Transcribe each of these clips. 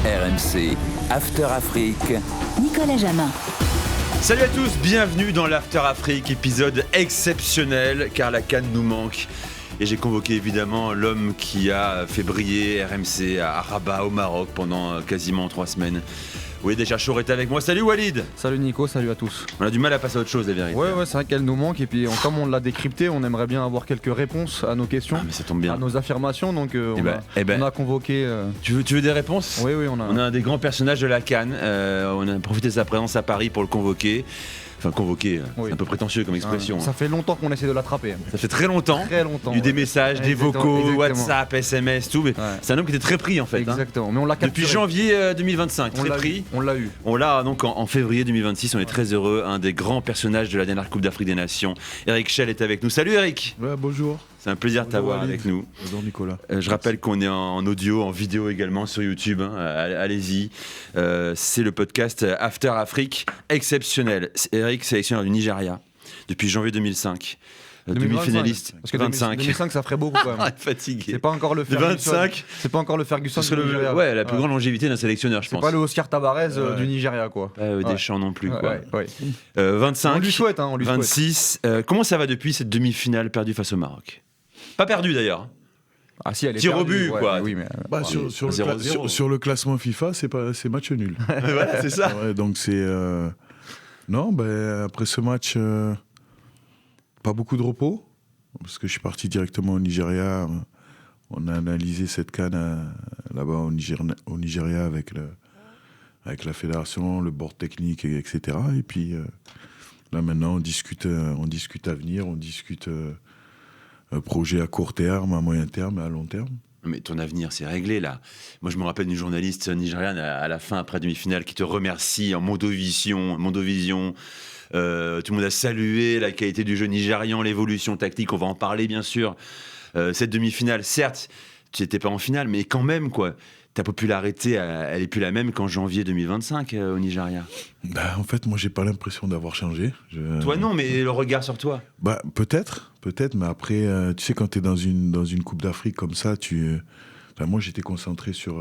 RMC, After Afrique. Nicolas Jamin. Salut à tous, bienvenue dans l'After Afrique, épisode exceptionnel car la CAN nous manque. Et j'ai convoqué évidemment l'homme qui a fait briller RMC à Rabat au Maroc pendant quasiment 3 semaines. Oui, déjà Chaud est avec moi. Salut Walid. Salut Nico, salut à tous. On a du mal à passer à autre chose, la vérité. Ouais, c'est vrai qu'elle nous manque et puis comme on l'a décrypté, on aimerait bien avoir quelques réponses à nos questions, mais ça tombe bien. à nos affirmations, donc on a convoqué... Tu veux des réponses ? Oui, on a un des grands personnages de la CAN. On a profité de sa présence à Paris pour le convoquer. Enfin, convoquer, oui. C'est un peu prétentieux comme expression. Ça fait longtemps qu'on essaie de l'attraper. Ça fait très longtemps. Il y a eu des messages, des vocaux, WhatsApp, SMS, tout. Mais c'est un homme qui était très pris en fait. Exactement. Mais on l'a capturé. Depuis janvier 2025, très pris. On l'a eu. On l'a donc en février 2026. On est très heureux. Un des grands personnages de la dernière Coupe d'Afrique des Nations. Eric Schell est avec nous. Salut Eric. Ouais, bonjour. C'est un plaisir de t'avoir avec nous. Bonjour Nicolas. Je rappelle qu'on est en audio, en vidéo également sur YouTube. Allez-y. C'est le podcast After Afrique exceptionnel. Eric, sélectionneur du Nigeria depuis janvier 2005. Demi-finaliste. Parce que 25. 2005, ça ferait beaucoup quand même. Fatigué. C'est pas encore le Ferguson. 25. C'est pas encore le Ferguson du Nigeria. Ouais, la plus grande longévité d'un sélectionneur, je pense. C'est pas le Oscar Tabarez du Nigeria, quoi. Pas Deschamps non plus, quoi. 25. On lui souhaite, on lui 26. Comment ça va depuis cette demi-finale perdue face au Maroc ? Pas perdue d'ailleurs. Ah si, elle est tir au but, quoi. Oui, mais sur le classement FIFA, c'est match nul. Voilà, c'est ça. Ouais, donc c'est non, après ce match, pas beaucoup de repos parce que je suis parti directement au Nigeria. On a analysé cette CAN là-bas au Nigeria avec la fédération, le board technique, etc. Et puis là maintenant, on discute avenir, on discute projet à court terme, à moyen terme et à long terme. Mais ton avenir, c'est réglé là. Moi, je me rappelle d'une journaliste nigériane à la fin, après demi-finale, qui te remercie en Mondovision. Tout le monde a salué la qualité du jeu nigérian, l'évolution tactique. On va en parler, bien sûr. Cette demi-finale, certes, tu n'étais pas en finale, mais quand même, quoi. Ta popularité, elle n'est plus la même qu'en janvier 2025 au Nigeria. En fait, moi, j'ai pas l'impression d'avoir changé. Toi, non, mais le regard sur toi. Peut-être, mais après, tu sais, quand tu es dans une Coupe d'Afrique comme ça, moi, j'étais concentré sur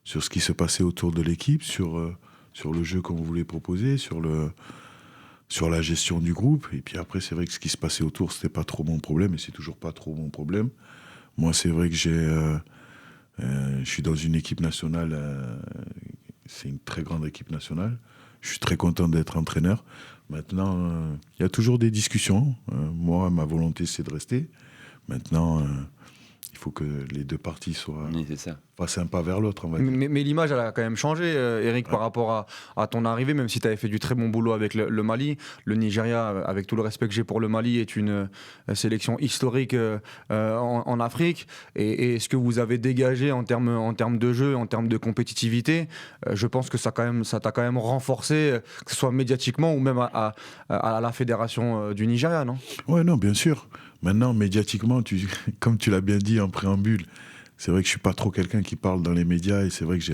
ce qui se passait autour de l'équipe, sur le jeu qu'on voulait proposer, sur la gestion du groupe. Et puis après, c'est vrai que ce qui se passait autour, c'était pas trop mon problème, et c'est toujours pas trop mon problème. Moi, c'est vrai que je suis dans une équipe nationale, c'est une très grande équipe nationale. Je suis très content d'être entraîneur. Maintenant, il y a toujours des discussions. Moi, ma volonté, c'est de rester. Maintenant, il faut que les deux parties fassent un pas vers l'autre. Mais l'image, elle a quand même changé, Eric, par rapport à ton arrivée, même si tu avais fait du très bon boulot avec le Mali. Le Nigeria, avec tout le respect que j'ai pour le Mali, est une sélection historique en Afrique. Et ce que vous avez dégagé en termes de jeu, en termes de compétitivité, je pense que ça t'a quand même renforcé, que ce soit médiatiquement ou même à la fédération du Nigeria, non ? Ouais, non, bien sûr. Maintenant, médiatiquement, comme tu l'as bien dit en préambule, c'est vrai que je suis pas trop quelqu'un qui parle dans les médias, et c'est vrai que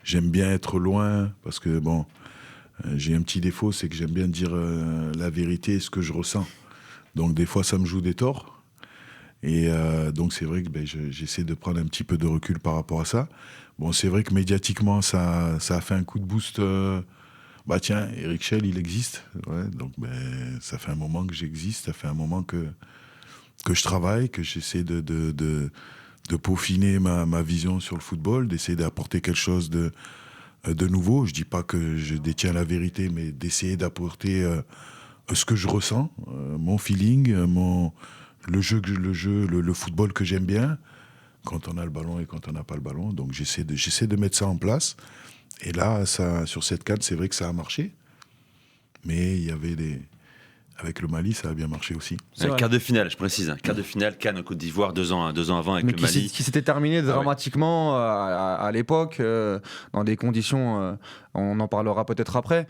j'aime bien être loin, parce que j'ai un petit défaut, c'est que j'aime bien dire la vérité, ce que je ressens. Donc des fois, ça me joue des torts. Et donc c'est vrai que j'essaie de prendre un petit peu de recul par rapport à ça. Bon, c'est vrai que médiatiquement, ça a fait un coup de boost. Tiens, Eric Schell, il existe. Ouais, donc ça fait un moment que j'existe, ça fait un moment que je travaille, que j'essaie de peaufiner ma vision sur le football, d'essayer d'apporter quelque chose de nouveau. Je dis pas que je détiens la vérité, mais d'essayer d'apporter ce que je ressens, mon feeling, le football que j'aime bien, quand on a le ballon et quand on n'a pas le ballon. Donc j'essaie de mettre ça en place. Et là, sur cette CAN, c'est vrai que ça a marché. Mais il y avait avec le Mali, ça a bien marché aussi. Quart de finale, je précise. Quart de finale, CAN en Côte d'Ivoire, 2 ans avant avec le Mali. Qui s'était terminé dramatiquement à l'époque, dans des conditions, on en parlera peut-être après.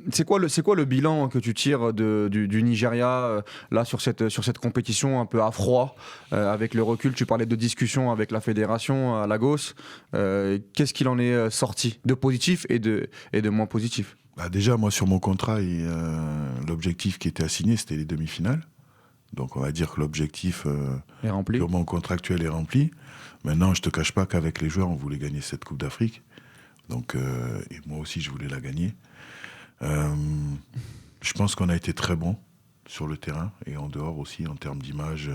C'est quoi le bilan que tu tires du Nigeria là sur cette compétition un peu à froid, avec le recul? Tu parlais de discussions avec la fédération à Lagos. Qu'est-ce qu'il en est sorti de positif et de moins positif? Déjà, moi, sur mon contrat, l'objectif qui était assigné, c'était les demi-finales. Donc, on va dire que l'objectif est rempli. Purement contractuel est rempli. Maintenant, je te cache pas qu'avec les joueurs, on voulait gagner cette Coupe d'Afrique. Donc, et moi aussi, je voulais la gagner. Je pense qu'on a été très bon sur le terrain et en dehors aussi en termes d'image,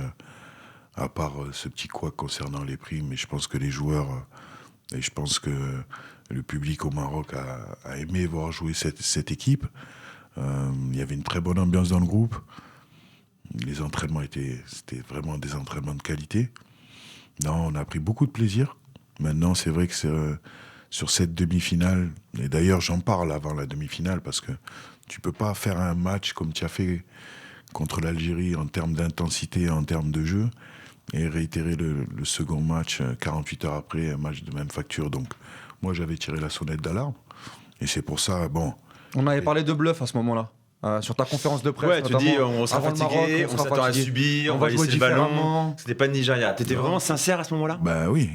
à part ce petit couac concernant les primes. Mais je pense que les joueurs et je pense que le public au Maroc a aimé voir jouer cette équipe. Il y avait une très bonne ambiance dans le groupe. Les entraînements c'était vraiment des entraînements de qualité. Non, on a pris beaucoup de plaisir. Maintenant, c'est vrai que sur cette demi-finale, et d'ailleurs j'en parle avant la demi-finale, parce que tu peux pas faire un match comme tu as fait contre l'Algérie en termes d'intensité, en termes de jeu, et réitérer le second match 48 heures après, un match de même facture. Donc moi j'avais tiré la sonnette d'alarme, et c'est pour ça, bon... On avait parlé de bluff à ce moment-là. Sur ta conférence de presse, ouais, tu dis on sera avant le fatigué, Maroc, on s'attend à subir, on va laisser le ballon. C'était pas le Nigeria. T'étais vraiment sincère à ce moment-là? Bah oui.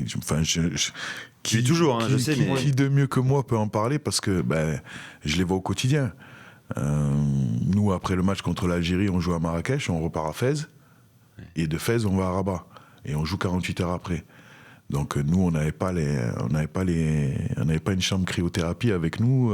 Tu es toujours, je sais, mais... Qui de mieux que moi peut en parler, parce que je les vois au quotidien. Nous, après le match contre l'Algérie, on joue à Marrakech, on repart à Fès, et de Fès, on va à Rabat, et on joue 48 heures après. Donc nous, on n'avait pas une chambre cryothérapie avec nous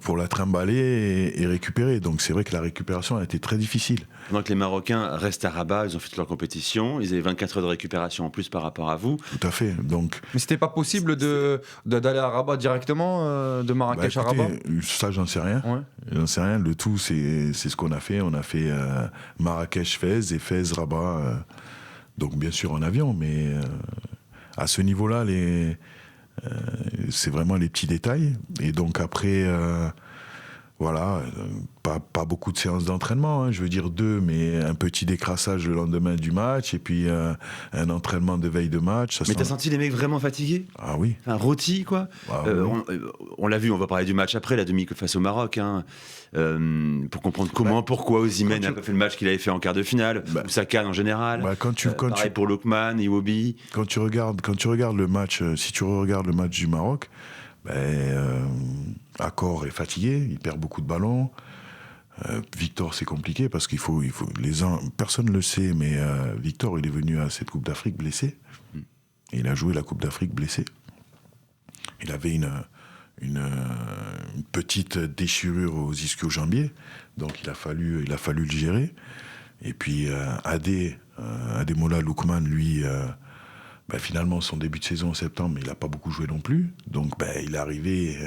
pour la trimballer et récupérer. Donc c'est vrai que la récupération a été très difficile. Donc les Marocains restent à Rabat, ils ont fait leur compétition, ils avaient 24 heures de récupération en plus par rapport à vous. Tout à fait. Donc, mais c'était pas possible d'aller à Rabat directement, de Marrakech à Rabat? Ça, j'en sais rien. Ouais. J'en sais rien. Le tout, c'est ce qu'on a fait. On a fait Marrakech-Fès et Fès-Rabat. Donc bien sûr en avion, mais à ce niveau-là, c'est vraiment les petits détails. Et donc après, pas beaucoup de séances d'entraînement, hein, je veux dire 2, mais un petit décrassage le lendemain du match, et puis un entraînement de veille de match. Mais t'as senti les mecs vraiment fatigués? Ah oui. Un rôti, quoi. Oui. On l'a vu, on va parler du match après, la demi face au Maroc, hein, pour comprendre comment, pourquoi Osimhen n'a pas fait le match qu'il avait fait en quart de finale, ou sa canne en général. Pareil pour Lokman, Iwobi. Quand tu regardes le match, si tu regardes le match du Maroc, Accor est fatigué, il perd beaucoup de ballons. Victor, c'est compliqué parce qu'il faut personne ne le sait, mais Victor, il est venu à cette Coupe d'Afrique blessé. Et il a joué la Coupe d'Afrique blessé. Il avait une petite déchirure aux ischio-jambiers, donc il a fallu le gérer. Et puis Ademola Lookman, lui, finalement son début de saison en septembre, il n'a pas beaucoup joué non plus. Donc il est arrivé,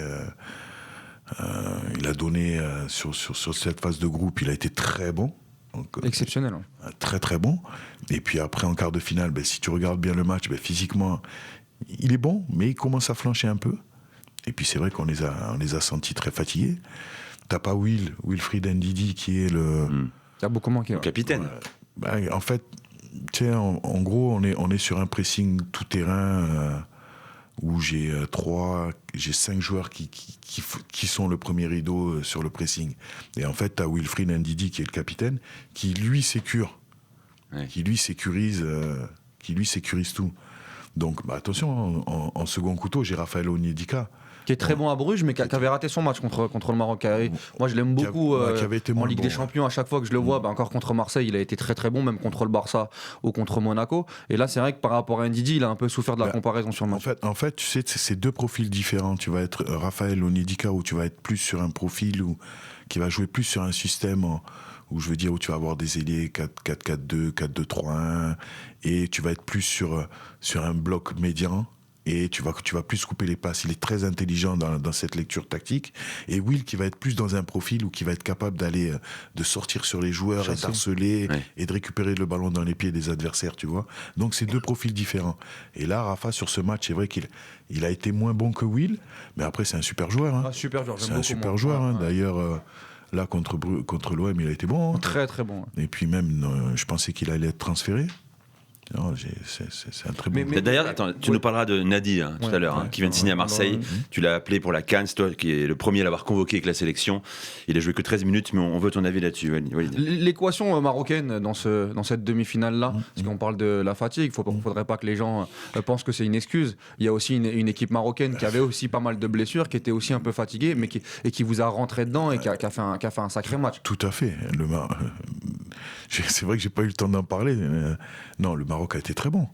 il a donné sur cette phase de groupe, il a été très bon. Donc, exceptionnel. Très très bon. Et puis après en quart de finale, si tu regardes bien le match, physiquement, il est bon, mais il commence à flancher un peu. Et puis c'est vrai qu'on les a sentis très fatigués. T'as pas Wilfried Ndidi qui est le... Il a beaucoup manqué. Le capitaine. En fait, tu sais, en gros, on est sur un pressing tout terrain où j'ai 5 joueurs qui sont le premier rideau sur le pressing. Et en fait, t'as Wilfried Ndidi qui est le capitaine, qui lui sécurise tout. Donc attention, en second couteau, j'ai Raphaël Onyedika. Qui est très bon à Bruges, mais qui avait raté son match contre le Maroc. Moi, je l'aime beaucoup en Ligue des Champions. À chaque fois que je le vois, encore contre Marseille, il a été très très bon, même contre le Barça ou contre Monaco. Et là, c'est vrai que par rapport à Ndidi, il a un peu souffert de la comparaison sur le match. En fait, tu sais, c'est 2 profils différents. Tu vas être Raphaël Onyedika, où tu vas être plus sur un profil qui va jouer plus sur un système où je veux dire où tu vas avoir des ailiers 4-4-2, 4-2-3-1, et tu vas être plus sur un bloc médian. Et tu vas plus couper les passes. Il est très intelligent dans cette lecture tactique. Et Will qui va être plus dans un profil où qui va être capable de sortir sur les joueurs, et d'harceler et de récupérer le ballon dans les pieds des adversaires, tu vois. Donc c'est 2 profils différents. Et là, Rafa, sur ce match, c'est vrai qu'il a été moins bon que Will, mais après c'est un super joueur. Hein. Super joueur. C'est un super joueur. Hein. D'ailleurs, là contre l'OM, il a été bon. Hein. Très très bon. Et puis même, je pensais qu'il allait être transféré. Non, c'est un très bon. Mais d'ailleurs, attends, tu nous parleras de Nadi tout à l'heure, qui vient de signer à Marseille. Tu l'as appelé pour la CAN, c'est toi qui est le premier à l'avoir convoqué avec la sélection. Il a joué que 13 minutes, mais on veut ton avis là-dessus. L'équation marocaine dans cette demi-finale-là, parce qu'on parle de la fatigue, il ne faudrait pas que les gens pensent que c'est une excuse. Il y a aussi une équipe marocaine qui avait aussi pas mal de blessures, qui était aussi un peu fatiguée, mais qui vous a rentré dedans et qui a fait un sacré match. Tout à fait. C'est vrai que j'ai pas eu le temps d'en parler. Non, le Maroc a été très bon.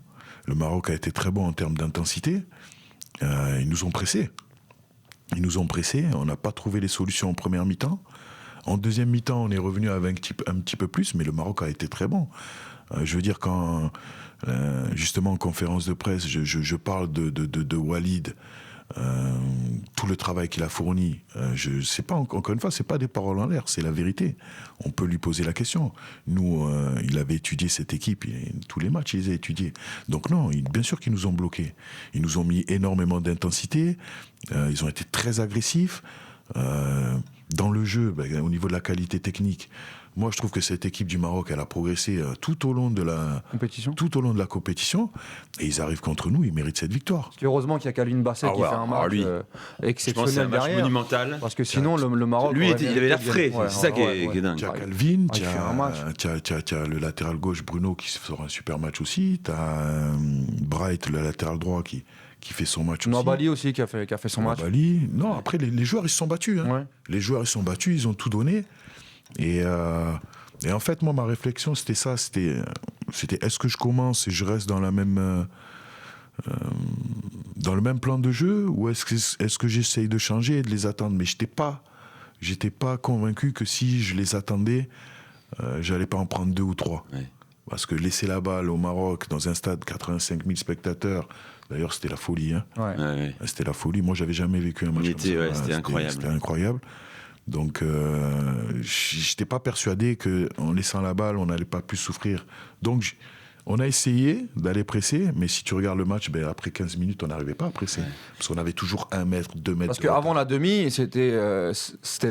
Le Maroc a été très bon en termes d'intensité. Ils nous ont pressés. On n'a pas trouvé les solutions en première mi-temps. En deuxième mi-temps, on est revenu avec un petit peu plus, mais le Maroc a été très bon. Je veux dire, quand, justement, en conférence de presse, je parle de Walid, tout le travail qu'il a fourni, c'est pas, encore une fois, c'est pas des paroles en l'air, c'est la vérité. On peut lui poser la question. Nous, il avait étudié cette équipe, tous les matchs, il les a étudiés. Donc non, bien sûr qu'ils nous ont bloqués. Ils nous ont mis énormément d'intensité, ils ont été très agressifs. Dans le jeu, au niveau de la qualité technique, moi je trouve que cette équipe du Maroc, elle a progressé tout au long de la compétition, et ils arrivent contre nous, ils méritent cette victoire. Heureusement qu'il y a Calvin Basset qui fait un match exceptionnel c'est un match derrière, monumental. parce que sinon le Maroc, lui il avait l'air frais, c'est ça qui est dingue. Tu as Calvin, tu as le latéral gauche Bruno qui sort un super match aussi, tu as Bright, le latéral droit qui fait son match aussi. Nabali aussi qui a fait son match. Non, après les joueurs ils se sont battus. Hein. Ouais. Les joueurs ils se sont battus, ils ont tout donné. Et en fait, moi ma réflexion c'était ça, c'était est-ce que je commence et je reste dans le même plan de jeu, ou est-ce que j'essaye de changer et de les attendre. Mais j'étais pas convaincu que si je les attendais, j'allais pas en prendre 2 ou 3. Ouais. Parce que laisser la balle au Maroc dans un stade 85 000 spectateurs. D'ailleurs, c'était la folie. Hein. Ouais. C'était la folie. Moi, j'avais jamais vécu un match comme ça. C'était incroyable. C'était incroyable. Donc, j'étais pas persuadé qu'en laissant la balle, on n'allait pas plus souffrir. Donc, on a essayé d'aller presser, mais si tu regardes le match, après 15 minutes, on n'arrivait pas à presser. Ouais. Parce qu'on avait toujours 1 mètre, 2 mètres. Parce qu'avant la demi, c'était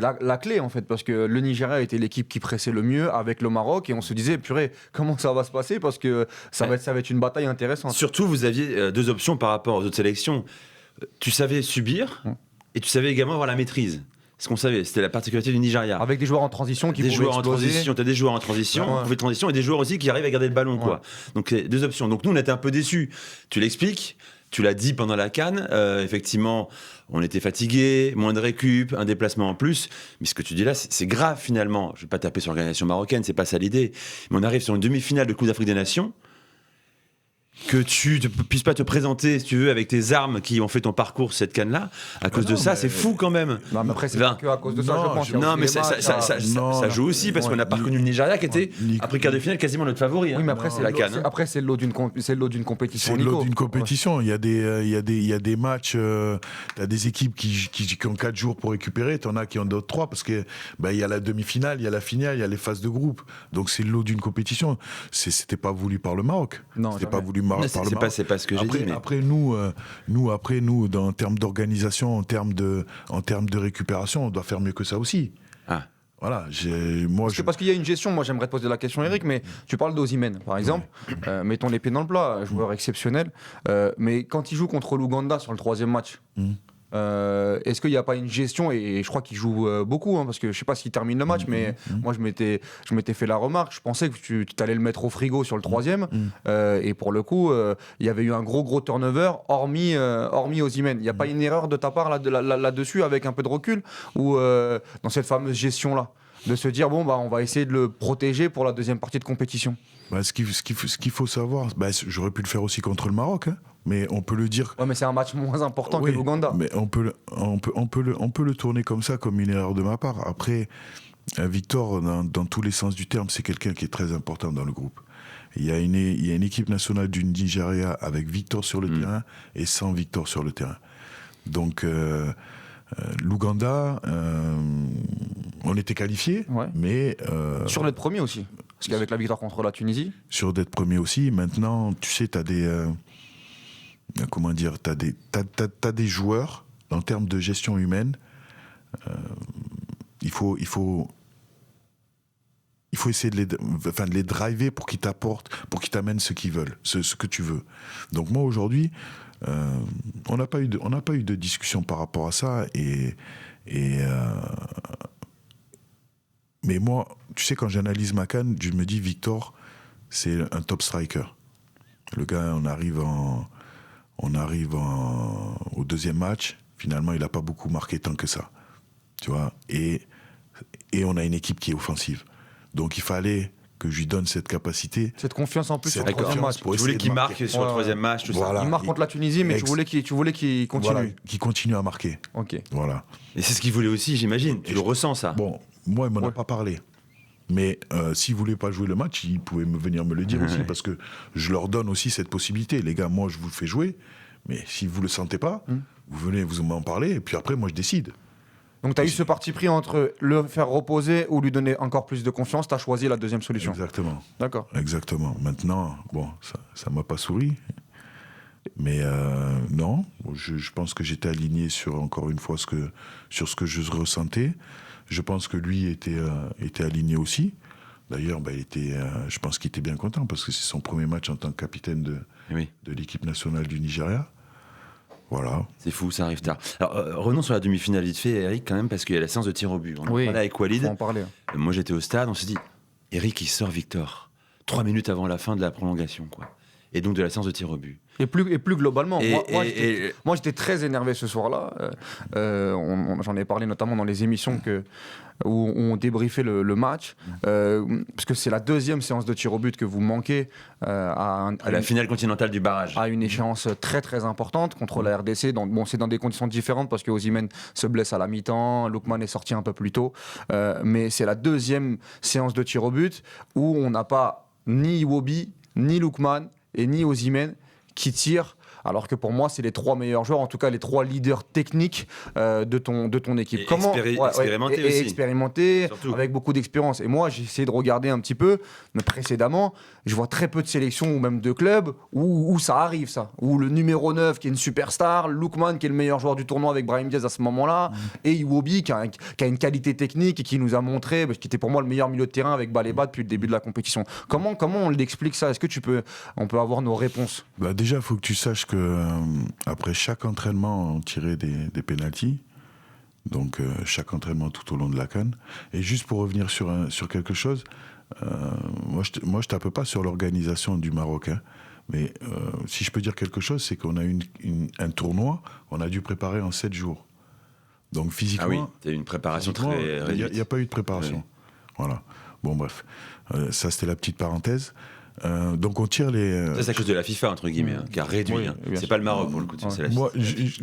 la clé, en fait. Parce que le Nigeria était l'équipe qui pressait le mieux avec le Maroc. Et on se disait, purée, comment ça va se passer? Parce que ça va être une bataille intéressante. Surtout, vous aviez 2 options par rapport aux autres sélections. Tu savais subir et tu savais également avoir la maîtrise. Ce qu'on savait, c'était la particularité du Nigeria. Avec des joueurs en transition qui pouvaient exploser. Tu as des joueurs en transition, et des joueurs aussi qui arrivent à garder le ballon. Ouais. Quoi. Donc, 2 options. Donc, nous, on était un peu déçus. Tu l'expliques, tu l'as dit pendant la CAN. Effectivement, on était fatigués, moins de récup, un déplacement en plus. Mais ce que tu dis là, c'est grave finalement. Je ne vais pas taper sur l'organisation marocaine, c'est pas ça l'idée. Mais on arrive sur une demi-finale de Coupe d'Afrique des Nations. Que tu ne puisses pas te présenter, si tu veux, avec tes armes qui ont fait ton parcours cette canne-là, à cause de ça, c'est fou quand même. Non, mais après, c'est pas que à cause de ça, je pense. Non, mais ça joue aussi, parce qu'on n'a pas reconnu le Nigeria qui était, après quart de finale, quasiment notre favori. Oui, mais après, c'est la CAN. Après, c'est le lot d'une compétition. C'est le lot d'une compétition. Il y a des matchs, tu as des équipes qui ont 4 jours pour récupérer, tu en as qui en d'autres 3, parce qu'il y a la demi-finale, il y a la finale, il y a les phases de groupe. Donc, c'est le lot d'une compétition. C'était pas voulu par le Maroc. Non, c'était pas voulu c'est pas ce que j'ai dit. Mais... Après, nous, en termes d'organisation, en termes de récupération, on doit faire mieux que ça aussi. Ah. Voilà. Parce qu'il y a une gestion. Moi, j'aimerais te poser la question, Eric, mais tu parles d'Osimhen, par exemple. Ouais. Mettons les pieds dans le plat, joueur exceptionnel. Mais quand il joue contre l'Ouganda sur le 3e match, est-ce qu'il n'y a pas une gestion, et je crois qu'il joue beaucoup, parce que je ne sais pas s'il termine le match, mais moi je m'étais fait la remarque, je pensais que tu allais le mettre au frigo sur le 3e, et pour le coup il y avait eu un gros turnover hormis Osimhen. Il n'y a pas une erreur de ta part là-dessus avec un peu de recul, ou dans cette fameuse gestion là de se dire on va essayer de le protéger pour la 2e partie de compétition? Ce qu'il faut savoir, j'aurais pu le faire aussi contre le Maroc, hein, mais on peut le dire. Ouais, mais c'est un match moins important que l'Ouganda. Mais on peut le tourner comme ça, comme une erreur de ma part. Après, Victor, dans tous les sens du terme, c'est quelqu'un qui est très important dans le groupe. Il y a une équipe nationale du Nigeria avec Victor sur le terrain et sans Victor sur le terrain. Donc l'Ouganda, on était qualifiés, mais... Sur d'être premier aussi, parce qu'avec la victoire contre la Tunisie... Sur d'être premier aussi, maintenant, tu sais, t'as des... t'as des joueurs, en termes de gestion humaine, il faut essayer de les driver pour qu'ils t'apportent, pour qu'ils t'amènent ce qu'ils veulent, ce que tu veux. Donc moi, aujourd'hui... on n'a pas eu de discussion par rapport à ça, mais moi, tu sais, quand j'analyse ma CAN, je me dis Victor, c'est un top striker. Le gars, on arrive au 2e match, finalement, il n'a pas beaucoup marqué tant que ça, tu vois, et on a une équipe qui est offensive. Donc il fallait que je lui donne cette capacité. Cette confiance en plus sur le Cette troisième confiance match. pour Tu voulais essayer qu'il de marque sur le Ouais. troisième match, tout Voilà. ça. Il marque contre la Tunisie, mais tu voulais qu'il continue. Voilà, qui continue à marquer. Ok. Voilà. Et c'est ce qu'il voulait aussi, j'imagine. Tu le ressens, ça. Bon, moi, il m'en a Ouais. pas parlé. Mais s'il voulait pas jouer le match, il pouvait venir me le dire aussi, parce que je leur donne aussi cette possibilité. Les gars, moi, je vous le fais jouer, mais si vous le sentez pas, vous venez, vous m'en parlez, et puis après, moi, je décide. Donc tu as eu ce parti pris entre le faire reposer ou lui donner encore plus de confiance. Tu as choisi la deuxième solution. Exactement. D'accord. Exactement. Maintenant, bon, ça m'a pas souri. Mais non, je pense que j'étais aligné sur, encore une fois, sur ce que je ressentais. Je pense que lui était aligné aussi. D'ailleurs, je pense qu'il était bien content parce que c'est son premier match en tant que capitaine de l'équipe nationale du Nigeria. Voilà. C'est fou, ça arrive tard. Alors, revenons sur la demi-finale vite fait, Eric, quand même, parce qu'il y a la séance de tir au but. On en parlait avec Walid. Faut en parler. Moi, j'étais au stade, on s'est dit, Eric, il sort Victor. 3 minutes avant la fin de la prolongation, quoi. Et donc de la séance de tir au but. Et plus globalement, Et- moi j'étais très énervé ce soir-là. J'en ai parlé notamment dans les émissions où on débriefait le match, parce que c'est la deuxième séance de tir au but que vous manquez À la finale continentale du barrage. à une échéance très très importante contre la RDC. C'est dans des conditions différentes parce que Osimhen se blesse à la mi-temps, Lookman est sorti un peu plus tôt, mais c'est la deuxième séance de tir au but où on n'a pas ni Iwobi, ni Lookman et ni Osimhen qui tirent, alors que pour moi c'est les 3 meilleurs joueurs, en tout cas les 3 leaders techniques de ton équipe. Et expérimentés aussi. Expérimentés, Surtout. avec beaucoup d'expérience. Et moi j'ai essayé de regarder un petit peu, mais précédemment je vois très peu de sélections ou même de clubs où ça arrive, ça, où le numéro 9 qui est une superstar, Lookman qui est le meilleur joueur du tournoi avec Brahim Diaz à ce moment-là, et Iwobi qui a une qualité technique et qui nous a montré, qui était pour moi le meilleur milieu de terrain avec Baleba depuis le début de la compétition. Comment on l'explique ça? Est-ce que on peut avoir nos réponses? Bah déjà, il faut que tu saches que après chaque entraînement, on tirait des pénaltys. Donc chaque entraînement tout au long de la CAN. Et juste pour revenir sur quelque chose, moi je tape pas sur l'organisation du Maroc. Hein. Mais si je peux dire quelque chose, c'est qu'on a eu un tournoi, on a dû préparer en 7 jours. Donc physiquement... Ah oui, tu as eu une préparation très réduite. Il n'y a pas eu de préparation. Oui. Voilà. Bon bref, ça c'était la petite parenthèse. Donc on tire les... Ça, c'est à cause de la FIFA, entre guillemets, qui a réduit. Oui, hein. bien C'est sûr. pas le Maroc, pour le coup. C'est la Moi,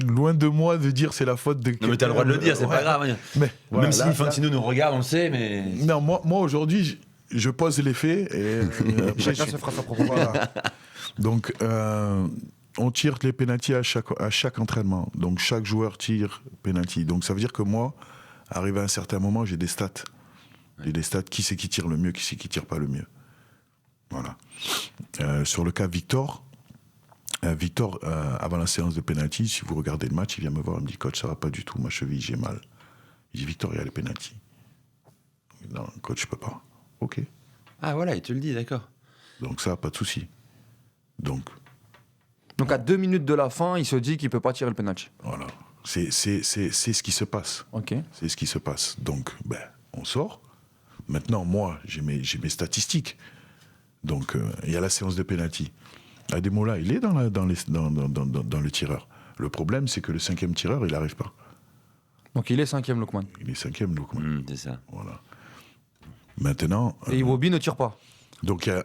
loin de moi de dire c'est la faute de... Non, mais t'as le droit de le dire, c'est pas grave. hein. Mais, voilà, Même si là- Infantino nous regarde, on le sait, mais. Non, moi aujourd'hui, je pose les faits et après, Chacun se fera sa propre Voilà. Donc, on tire les pénaltys à chaque entraînement. Donc, chaque joueur tire pénalty. Donc, ça veut dire que moi, arrivé à un certain moment, j'ai des stats. J'ai des stats, qui c'est qui tire le mieux, qui c'est qui tire pas le mieux. Voilà. Sur le cas Victor, avant la séance de pénalty, si vous regardez le match, il vient me voir, il me dit, coach, ça va pas du tout, ma cheville, j'ai mal. Il dit, Victor, il y a les pénaltys. Non, coach, je peux pas. Ok. Ah voilà, il te le dit, d'accord. Donc ça, pas de souci. Donc, à 2 minutes de la fin, il se dit qu'il peut pas tirer le penalty. voilà. C'est ce qui se passe. Ok. C'est ce qui se passe. Donc, on sort. Maintenant, moi, j'ai mes statistiques. Donc, il y a la séance de pénalty. Ademola, il est dans le tireur. Le problème, c'est que le 5e tireur, il n'arrive pas. Donc il est 5e, Lookman. Il est 5e, donc. C'est ça. Voilà. Maintenant. Et Iwobi ne tire pas. Donc, il y a.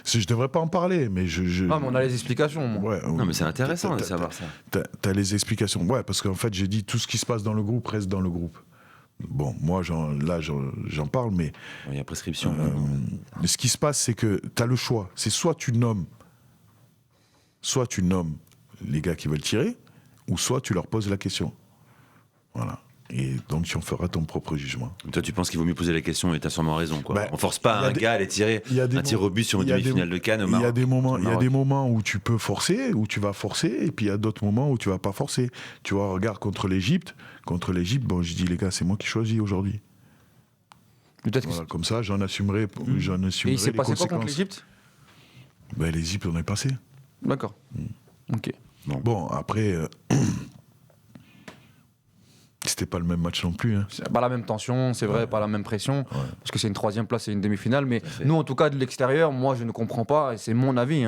Je devrais pas en parler, mais Non, mais on a les explications. Moi. Ouais, Non, mais c'est intéressant de savoir ça. T'as les explications. Ouais, parce qu'en fait, j'ai dit tout ce qui se passe dans le groupe reste dans le groupe. Bon, moi, j'en parle, mais Il y a prescription. ce qui se passe, c'est que t'as le choix. C'est soit tu nommes les gars qui veulent tirer, ou soit tu leur poses la question. Voilà. Et donc, tu en feras ton propre jugement. Toi, tu penses qu'il vaut mieux poser la question et t'as sûrement raison. Quoi. Ben, On force pas il y a un des- gars à aller tirer il y a des un tir au but sur une il y a des- demi-finale de Cannes au Il y a Maroc. des moments, Au il y a Maroc. des moments où tu peux forcer, où tu vas forcer, et puis il y a d'autres moments où tu vas pas forcer. Tu vois, regarde contre l'Égypte, bon, je dis les gars, c'est moi qui choisis aujourd'hui. Peut-être que Voilà, comme ça, j'en assumerai, Et il s'est les passé quoi contre conséquences. l'Égypte? L'Égypte, on est passé. D'accord. Ok. Bon, après, c'était pas le même match non plus. Hein. C'est pas la même tension, c'est vrai, pas la même pression, parce que c'est une 3e place et une demi-finale. Mais nous, en tout cas, de l'extérieur, moi, je ne comprends pas, et c'est mon avis,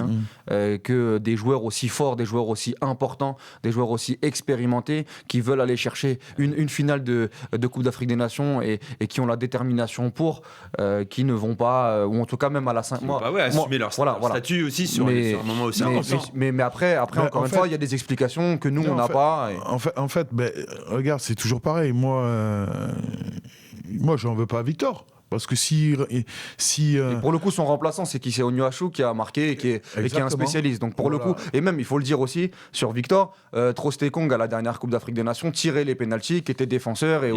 que des joueurs aussi forts, des joueurs aussi importants, des joueurs aussi expérimentés, qui veulent aller chercher une finale de Coupe d'Afrique des Nations et qui ont la détermination pour, qui ne vont pas, ou en tout cas même à la 5 mois. Assumer leur statut aussi sur un moment aussi important. Mais après encore une fois, il y a des explications que nous, on n'a pas. Et... En fait, regarde, c'est toujours pareil. Moi, j'en veux pas à Victor. Parce que si pour le coup, son remplaçant, c'est Kisé Onyoachu qui a marqué et qui est un spécialiste. Donc pour le coup, et même il faut le dire aussi sur Victor, Trostekong à la dernière Coupe d'Afrique des Nations tirait les pénaltys, qui était défenseur, et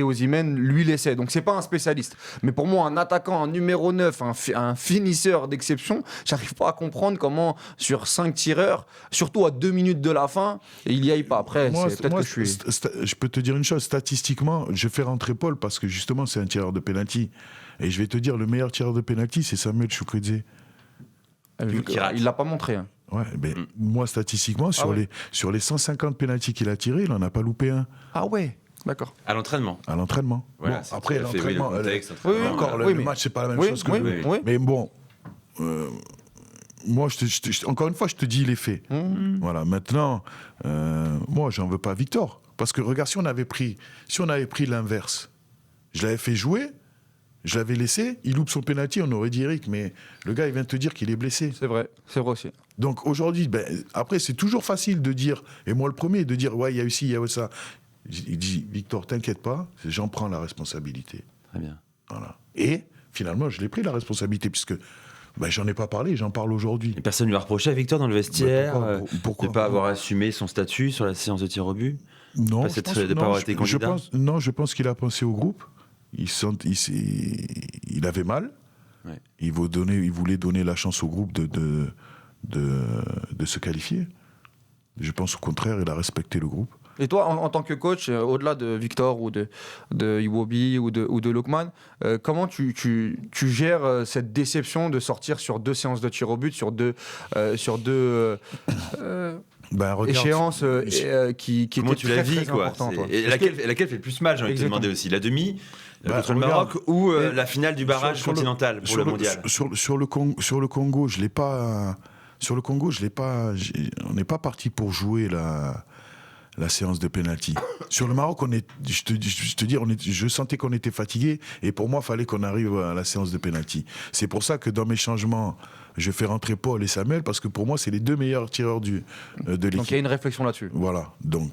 Osimhen lui laissait. Donc c'est pas un spécialiste. Mais pour moi, un attaquant, un numéro 9, un finisseur d'exception, j'arrive pas à comprendre comment sur 5 tireurs, surtout à 2 minutes de la fin, il y aille pas. Après, c'est peut-être que je peux te dire une chose, statistiquement, je fais rentrer Paul parce que justement c'est un tireur de pénalty. Et je vais te dire, le meilleur tireur de pénalty, c'est Samuel Chukwueze. Il l'a pas montré. Hein. Ouais, moi, statistiquement, sur les 150 pénaltys qu'il a tirés, il n'en a pas loupé un. Ah ouais, d'accord. À l'entraînement. Voilà, après, l'entraînement. Le match, c'est pas la même chose que... Mais bon... moi, encore une fois, je te dis les faits. Voilà, maintenant, moi, j'en veux pas Victor. Parce que regarde, si on avait pris l'inverse, je l'avais fait jouer, je l'avais laissé, il loupe son pénalty, on aurait dit Eric, mais le gars, il vient de te dire qu'il est blessé. C'est vrai aussi. Donc aujourd'hui, après, c'est toujours facile de dire, et moi le premier, de dire, ouais, il y a eu ci, il y a eu ça. Il dit, Victor, t'inquiète pas, j'en prends la responsabilité. Très bien. Voilà. Et finalement, je l'ai pris la responsabilité, puisque j'en ai pas parlé, j'en parle aujourd'hui. Et personne ne lui a reproché à Victor dans le vestiaire pourquoi de ne pas avoir assumé son statut sur la séance de tir au but? Non, de pas avoir été candidat. Je pense qu'il a pensé au groupe. Il avait mal. Ouais. Il voulait donner la chance au groupe de se qualifier. Je pense au contraire, il a respecté le groupe. Et toi, en tant que coach, au-delà de Victor ou de Iwobi ou de Lookman, comment tu gères cette déception de sortir sur 2 séances de tir au but, sur deux échéances qui comment étaient tu l'as très vu, quoi, importantes. Et laquelle fait le plus mal, j'ai envie de te demander aussi, la demi contre le Maroc ou la finale du barrage continental pour le mondial? Sur le Congo, je l'ai pas. Sur le Congo, on n'est pas parti pour jouer la séance de pénalty. Sur le Maroc, je sentais qu'on était fatigué et pour moi, il fallait qu'on arrive à la séance de pénalty. C'est pour ça que dans mes changements, je fais rentrer Paul et Samuel parce que pour moi, c'est les 2 meilleurs tireurs de l'équipe. Donc il y a une réflexion là-dessus. Voilà. Donc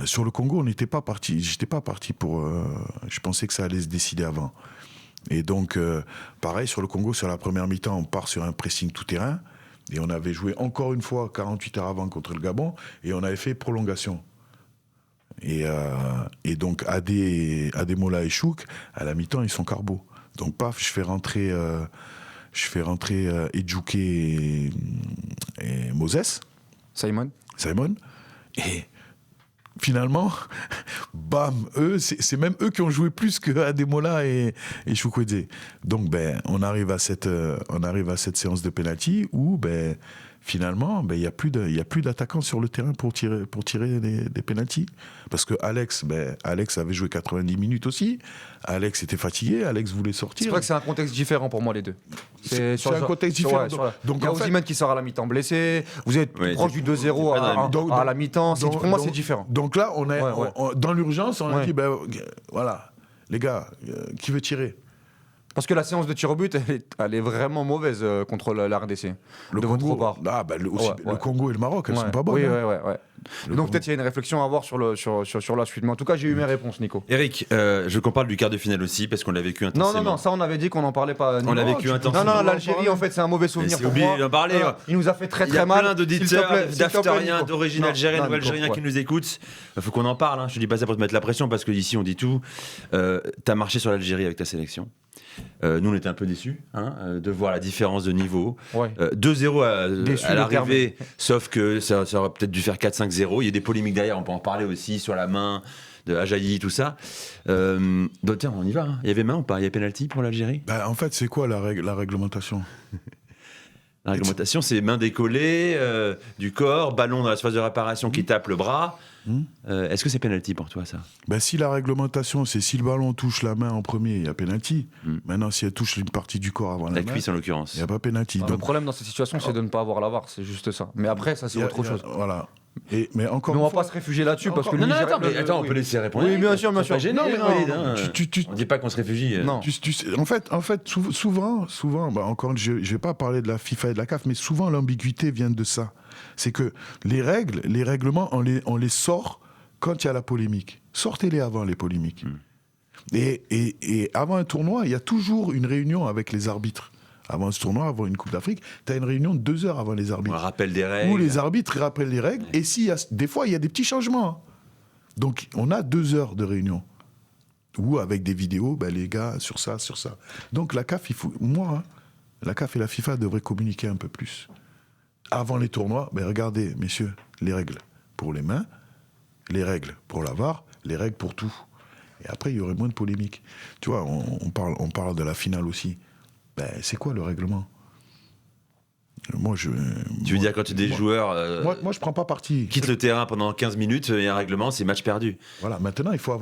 sur le Congo, on n'était pas parti. J'étais pas parti pour. Je pensais que ça allait se décider avant. Et donc, pareil, sur le Congo, sur la première mi-temps, on part sur un pressing tout-terrain. Et on avait joué encore une fois 48 heures avant contre le Gabon. Et on avait fait prolongation. Et donc, Ademola et Chouk, à la mi-temps, ils sont carbo. Donc, paf, je fais rentrer Edjouké et Moses. Simon. Et finalement, bam, c'est même eux qui ont joué plus que Ademola et Chukwueze. Donc, on arrive à cette séance de penalty où, finalement, il n'y a plus d'attaquants sur le terrain pour tirer des penaltys. Parce que Alex avait joué 90 minutes aussi. Alex était fatigué, Alex voulait sortir. C'est vrai que c'est un contexte différent pour moi, les deux. C'est un contexte différent. Donc, il y a Osimhen qui sort à la mi-temps blessé, vous êtes proche du 2-0 à la mi-temps, pour moi c'est différent. Donc là, dans l'urgence, on a dit, voilà, les gars, qui veut tirer ? Parce que la séance de tir au but, elle est vraiment mauvaise contre la RDC. Le Congo et le Maroc, elles sont pas bonnes. Oui. Donc peut-être il y a une réflexion à avoir sur la suite. Mais en tout cas, j'ai eu mes réponses, Nico. Eric, je veux qu'on parle du quart de finale aussi, parce qu'on l'a vécu intensément. Non, ça on avait dit qu'on n'en parlait pas. On l'a vécu intensément. Non, l'Algérie, en fait, c'est un mauvais souvenir pour moi. C'est oublié d'en parler. Il nous a fait très très mal. Il y a plein d'auditeurs, d'afteriens, d'origine algérienne ou algériens qui nous écoutent. Il faut qu'on en parle. Je te dis pas ça pour te mettre la pression, parce qu'ici on dit tout. T'as marché sur l'Algérie avec ta sélection. Nous on était un peu déçus de voir la différence de niveau. 2-0 à l'arrivée, sauf que ça aurait peut-être dû faire 4-5-0. Il y a des polémiques derrière, on peut en parler aussi, sur la main de Ajayi, tout ça. Donc tiens, on y va. Il y avait main ou pas? Il y a pénalty pour l'Algérie? En fait, c'est quoi la réglementation? La réglementation, c'est main décollée, du corps, ballon dans la surface de réparation qui tape le bras. Est-ce que c'est penalty pour toi, ça? Ben, si la réglementation, c'est si le ballon touche la main en premier, il y a penalty. Maintenant, si elle touche une partie du corps avant la La main, cuisse, en l'occurrence. il n'y a pas penalty. Le problème dans cette situation, c'est de ne pas avoir la VAR, c'est juste ça. Mais après, ça, c'est autre chose. Voilà. Mais encore Mais on une va fois, pas se réfugier là-dessus parce que Non, le non, Nigeria- attends, mais attends, on peut laisser répondre. Oui, bien sûr, bien sûr. Pas gêné, Non, mais non, Walid, hein. On dit pas qu'on se réfugie. Non. En fait, souvent, bah encore, je vais pas parler de la FIFA et de la CAF, mais souvent l'ambiguïté vient de ça. C'est que les règlements, on les sort quand il y a la polémique. Sortez-les avant les polémiques. Et avant un tournoi, il y a toujours une réunion avec les arbitres. Avant ce tournoi, avant une Coupe d'Afrique, tu as une réunion de 2 heures avant les On arbitres. rappelle des règles. Où les arbitres rappellent les règles. Et des fois, il y a des petits changements. Hein. Donc, on a 2 heures de réunion. Ou avec des vidéos, ben, les gars, sur ça. Donc, la CAF, la CAF et la FIFA devraient communiquer un peu plus. Avant les tournois, ben, regardez, messieurs, les règles pour les mains, les règles pour la VAR, les règles pour tout. Et après, il y aurait moins de polémiques. Tu vois, on parle de la finale aussi. Ben, c'est quoi le règlement ? Tu veux dire quand des joueurs moi, je prends pas parti. quittent le terrain pendant 15 minutes, il y a un règlement, c'est match perdu. Voilà, maintenant, il faut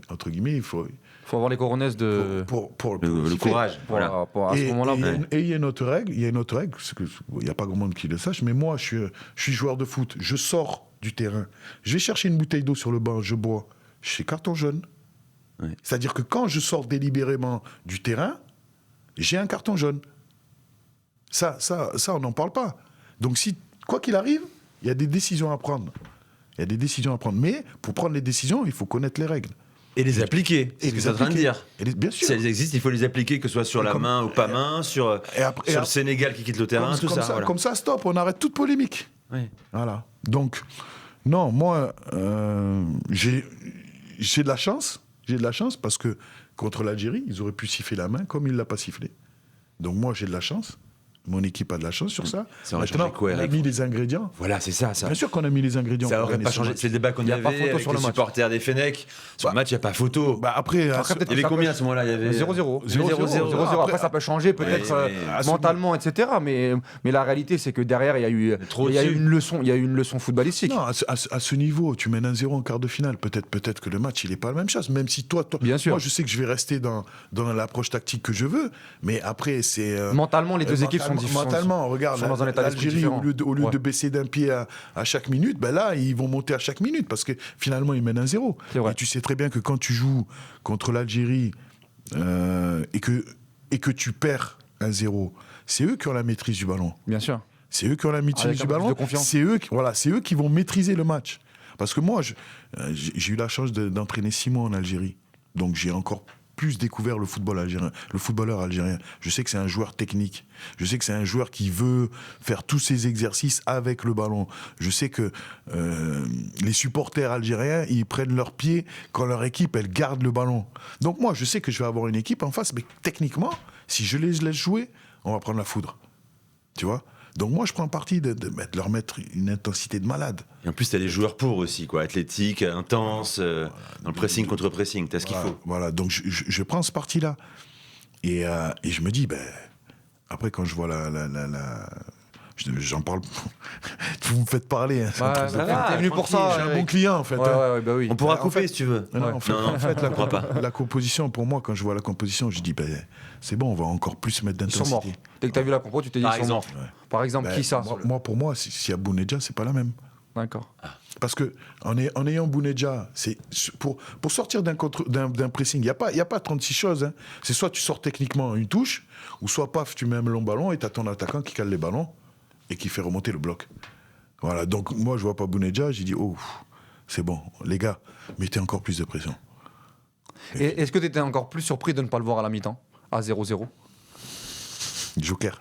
entre guillemets, il faut avoir les coronets de pour Le courage. Voilà. à ce moment-là. Et il y a une autre règle, il n'y a pas grand monde qui le sache, mais moi, je suis joueur de foot, je sors du terrain, je vais chercher une bouteille d'eau sur le banc, je bois, j'ai carton jaune. Ouais. C'est-à-dire que quand je sors délibérément du terrain, j'ai un carton jaune. Ça, on n'en parle pas. Donc, quoi qu'il arrive, il y a des décisions à prendre. Mais pour prendre les décisions, il faut connaître les règles. Et les appliquer, c'est ce que tu es en train de dire. Bien sûr. Si elles existent, il faut les appliquer, que ce soit sur la main ou pas main, sur le Sénégal qui quitte le terrain, tout ça. Voilà. Comme ça, stop, on arrête toute polémique. Oui. Voilà. Donc, non, moi, j'ai de la chance. J'ai de la chance parce que contre l'Algérie, ils auraient pu siffler la main comme il ne l'a pas sifflé. Donc moi, j'ai de la chance. Mon équipe a de la chance sur ça. Ça aurait Maintenant, changé quoi, on a Eric ? mis les ingrédients. Voilà, c'est ça. Bien sûr qu'on a mis les ingrédients. Ça pour aurait gagner pas ce changé. match. C'est le débat qu'on Il y a avait pas photo avec sur les le match. supporters des Fenech. Sur le match, il n'y a pas photo. Bah après, Il y avait combien à ce moment-là ? Il y avait 0-0. 0-0. Après, ça peut changer peut-être mentalement, etc. Mais la réalité, c'est que derrière, il y a eu une leçon footballistique. non, à ce niveau, tu mènes 1-0 en quart de finale. Peut-être que le match, il n'est pas la même chose. Même si toi, Bien sûr. moi, je sais que je vais rester dans l'approche tactique que je veux. Mais après, c'est... Mentalement, les deux équipes sont différentes. Mentalement, regarde, sont dans un état d'esprit l'Algérie, différent. au lieu Ouais. de baisser d'un pied à chaque minute, ben là, ils vont monter à chaque minute parce que finalement, ils mènent 1-0. C'est vrai. Et tu sais très bien que quand tu joues contre l'Algérie et que tu perds 1-0, c'est eux qui ont la maîtrise du ballon. Bien sûr. C'est eux qui ont la maîtrise Avec du un peu plus ballon. de confiance. C'est eux qui vont maîtriser le match. Parce que moi, j'ai eu la chance d'entraîner 6 mois en Algérie. Donc j'ai encore plus découvert le footballeur algérien. Je sais que c'est un joueur technique. Je sais que c'est un joueur qui veut faire tous ses exercices avec le ballon. Je sais que les supporters algériens, ils prennent leur pied quand leur équipe, elle garde le ballon. Donc moi, je sais que je vais avoir une équipe en face, mais techniquement, si je les laisse jouer, on va prendre la foudre. Tu vois ? Donc moi, je prends parti de leur mettre une intensité de malade. Et en plus, tu as des joueurs pour aussi, quoi. Athlétiques, intenses, dans le pressing contre pressing. Tu as ce qu'il faut. Voilà, donc je prends ce parti-là. Et je me dis, après, quand je vois j'en parle. Vous me faites parler. Hein, T'es venu pour ça. j'ai un bon client, en fait. Ouais, bah oui. On pourra En couper fait- si tu veux. Non, en fait, on pourra pas. la composition, pour moi, quand je vois la composition, je dis, c'est bon, on va encore plus mettre Ils sont morts. d'intensité. Dès que t'as vu la compo, tu t'es dit Par ils sont morts. exemple. Par exemple, qui ça Pour moi, s'il y a Bounedjah, c'est pas la même. D'accord. Parce que en ayant Bounedjah, c'est pour sortir d'un pressing, il y a pas 36 choses. Hein. C'est soit tu sors techniquement une touche, ou soit paf, tu mets un long ballon et tu as ton attaquant qui cale les ballons et qui fait remonter le bloc. Voilà. Donc moi, je vois pas Bounedjah, j'ai dit c'est bon, les gars, mettez encore plus de pression. Et est-ce que tu étais encore plus surpris de ne pas le voir à la mi-temps, à 0-0 ? Joker.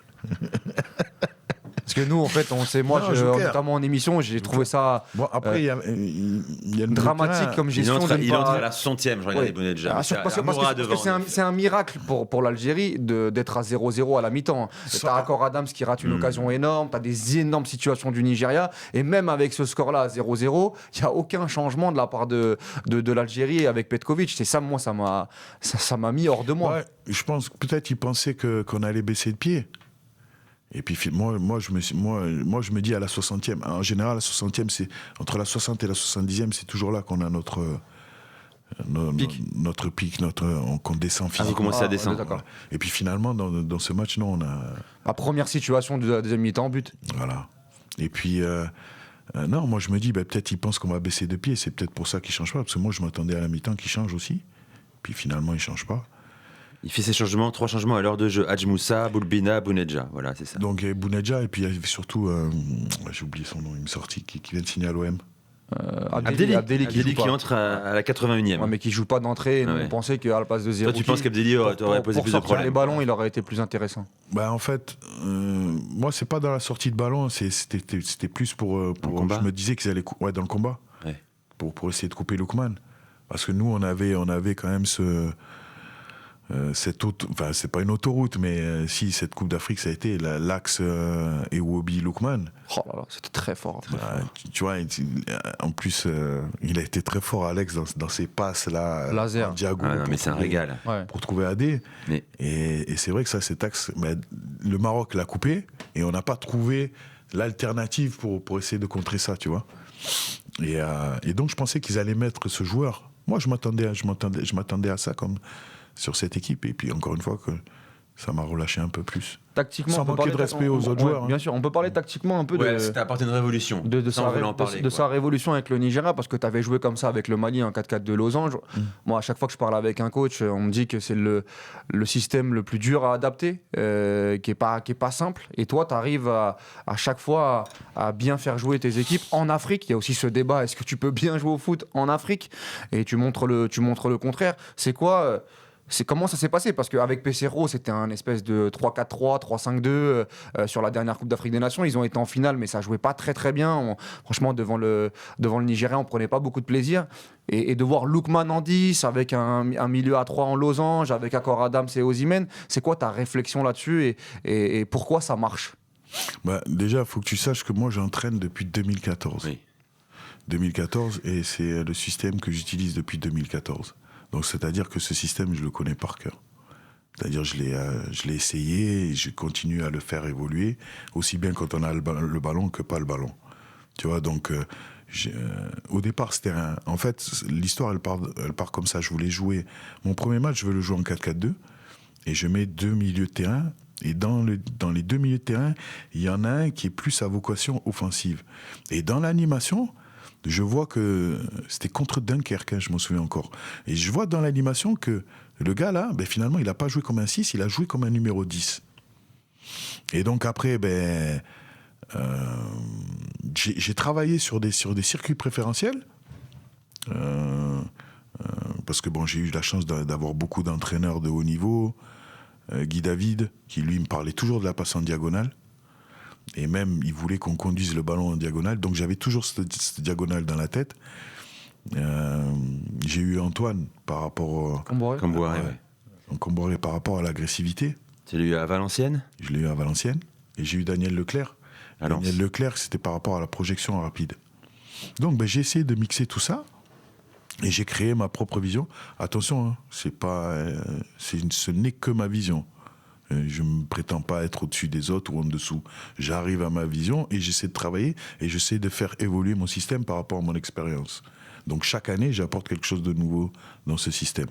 Parce que nous, en fait, Joker. notamment en émission, j'ai trouvé ça Bon, après, il y a une dramatique comme Il est gestion entré de ne pas... à la 60e, je regardais Ouais. Bounedjah. Ah, parce que devant. c'est un miracle pour l'Algérie d'être à 0-0 à la mi-temps. T'as Akor Adams qui rate une occasion énorme, t'as des énormes situations du Nigeria, et même avec ce score-là à 0-0, il n'y a aucun changement de la part de l'Algérie avec Petkovic. C'est ça, moi, ça m'a mis hors de moi. Ouais, je pense que peut-être ils pensaient qu'on allait baisser de pied. Et puis moi, je me dis à la 60e. En général, la 60e, c'est entre la 60 et la 70e, c'est toujours là qu'on a notre pic, qu'on descend physiquement. Vous commencez à on est descendre. d'accord. Et puis finalement, dans ce match, non, on a... La première situation de la deuxième mi-temps, but. Voilà. Et puis, non, moi je me dis, peut-être il pense qu'on va baisser de pied, c'est peut-être pour ça qu'il ne change pas, parce que moi je m'attendais à la mi-temps qu'il change aussi. Puis finalement, il ne change pas. Il fait ses changements, 3 changements à l'heure de jeu. Hadj Moussa, Boulbina, Bounedja. Voilà, c'est ça. Donc il y avait Bounedja, et puis il y avait surtout, j'ai oublié son nom, il me sortit, qui vient de signer à l'OM. Abdelli qui joue qui pas. entre à la 81e. Ouais, mais qui joue pas d'entrée. Ah ouais. On pensait qu'à la place de Zéro. Toi, tu penses qu'Abdelli aurait posé plus de Pour sortir problèmes? les ballons, il aurait été plus intéressant. En fait, moi, c'est pas dans la sortie de ballon, c'était plus pour combat. je me disais qu'ils allaient dans le combat, Ouais. pour essayer de couper Lookman. Parce que nous, on avait quand même c'est pas une autoroute, mais si, cette Coupe d'Afrique, ça a été l'axe Ewobi Lookman. Oh là là, c'était très fort. Très fort. Tu vois, en plus, il a été très fort, Alex, dans ses passes là, Laser. en diagonale. Ah non, mais c'est un régal. Ouais. Pour trouver AD. Mais- Et c'est vrai que ça, cet axe, le Maroc l'a coupé et on n'a pas trouvé l'alternative pour essayer de contrer ça, tu vois. Et donc, je pensais qu'ils allaient mettre ce joueur. Moi, je m'attendais à ça comme sur cette équipe. Et puis, encore une fois, que ça m'a relâché un peu plus. Tactiquement, Sans on peut manquer parler de respect aux autres joueurs, hein. Bien sûr, on peut parler tactiquement un peu Ouais, de. c'était apporté une révolution. De Ça, on voulait en parler, quoi. sa révolution avec le Nigeria, parce que tu avais joué comme ça avec le Mali en 4-4 de Losange. Moi, à chaque fois que je parle avec un coach, on me dit que c'est le système le plus dur à adapter, qui est pas simple. Et toi, tu arrives à chaque fois à bien faire jouer tes équipes en Afrique. Il y a aussi ce débat, est-ce que tu peux bien jouer au foot en Afrique? Et tu montres le contraire. C'est quoi comment ça s'est passé? Parce qu'avec Pesero, c'était un espèce de 3-4-3, 3-5-2 sur la dernière Coupe d'Afrique des Nations. Ils ont été en finale, mais ça jouait pas très très bien. Franchement, devant le Nigeria, on prenait pas beaucoup de plaisir. Et de voir Lookman en 10, avec un milieu à 3 en losange, avec Akor Adams et Osimhen, c'est quoi ta réflexion là-dessus et pourquoi ça marche? Déjà, il faut que tu saches que moi, j'entraîne depuis 2014. Oui. 2014, et c'est le système que j'utilise depuis 2014. Donc, c'est-à-dire que ce système, je le connais par cœur. C'est-à-dire, je l'ai essayé et je continue à le faire évoluer, aussi bien quand on a le ballon que pas le ballon. Tu vois, donc, au départ, c'était en fait, l'histoire, elle part comme ça. Je voulais jouer. Mon premier match, je veux le jouer en 4-4-2, et je mets 2 milieux de terrain. Et dans les 2 milieux de terrain, il y en a un qui est plus à vocation offensive. Et dans l'animation, je vois que c'était contre Dunkerque, hein, je m'en souviens encore. Et je vois dans l'animation que le gars là, finalement, il n'a pas joué comme un 6, il a joué comme un numéro 10. Et donc après, j'ai travaillé sur des circuits préférentiels. Parce que j'ai eu la chance d'avoir beaucoup d'entraîneurs de haut niveau. Guy David, qui lui me parlait toujours de la passe en diagonale. Et même, il voulait qu'on conduise le ballon en diagonale. Donc, j'avais toujours cette diagonale dans la tête. J'ai eu Antoine par rapport Camboire, ouais. Camboire par rapport à l'agressivité. Tu l'as eu à Valenciennes? Je l'ai eu à Valenciennes. Et j'ai eu Daniel Leclerc. Daniel Leclerc, c'était par rapport à la projection rapide. Donc, j'ai essayé de mixer tout ça. Et j'ai créé ma propre vision. Attention, hein, ce n'est que ma vision. Je ne prétends pas être au-dessus des autres ou en dessous. J'arrive à ma vision et j'essaie de travailler et j'essaie de faire évoluer mon système par rapport à mon expérience. Donc chaque année, j'apporte quelque chose de nouveau dans ce système.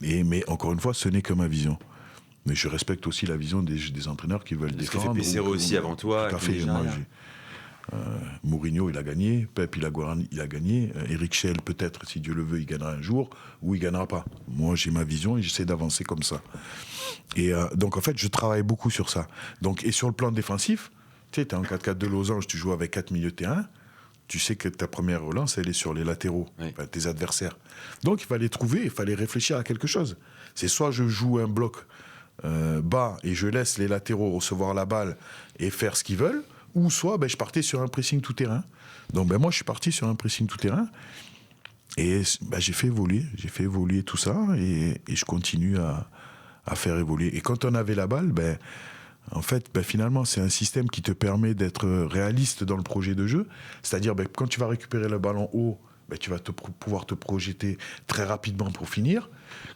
Mais encore une fois, ce n'est que ma vision. Mais je respecte aussi la vision des entraîneurs qui veulent défendre. Parce que fait Pesero aussi avant toi. Tout à fait. Moi, Mourinho, il a gagné. Pep, il a gagné. Eric Schell, peut-être, si Dieu le veut, il gagnera un jour ou il gagnera pas. Moi, j'ai ma vision et j'essaie d'avancer comme ça. Et donc, en fait, je travaille beaucoup sur ça. Donc, et sur le plan défensif, tu sais, tu es en 4-4 de losange, tu joues avec 4 milieux de terrain. Tu sais que ta première relance, elle est sur les latéraux, tes adversaires. Donc, il fallait trouver, il fallait réfléchir à quelque chose. C'est soit je joue un bloc bas et je laisse les latéraux recevoir la balle et faire ce qu'ils veulent, ou soit je partais sur un pressing tout-terrain. Donc moi, je suis parti sur un pressing tout-terrain et j'ai fait évoluer tout ça et je continue à faire évoluer. Et quand on avait la balle, en fait, finalement, c'est un système qui te permet d'être réaliste dans le projet de jeu. C'est-à-dire, quand tu vas récupérer le ballon haut, tu vas pouvoir te projeter très rapidement pour finir.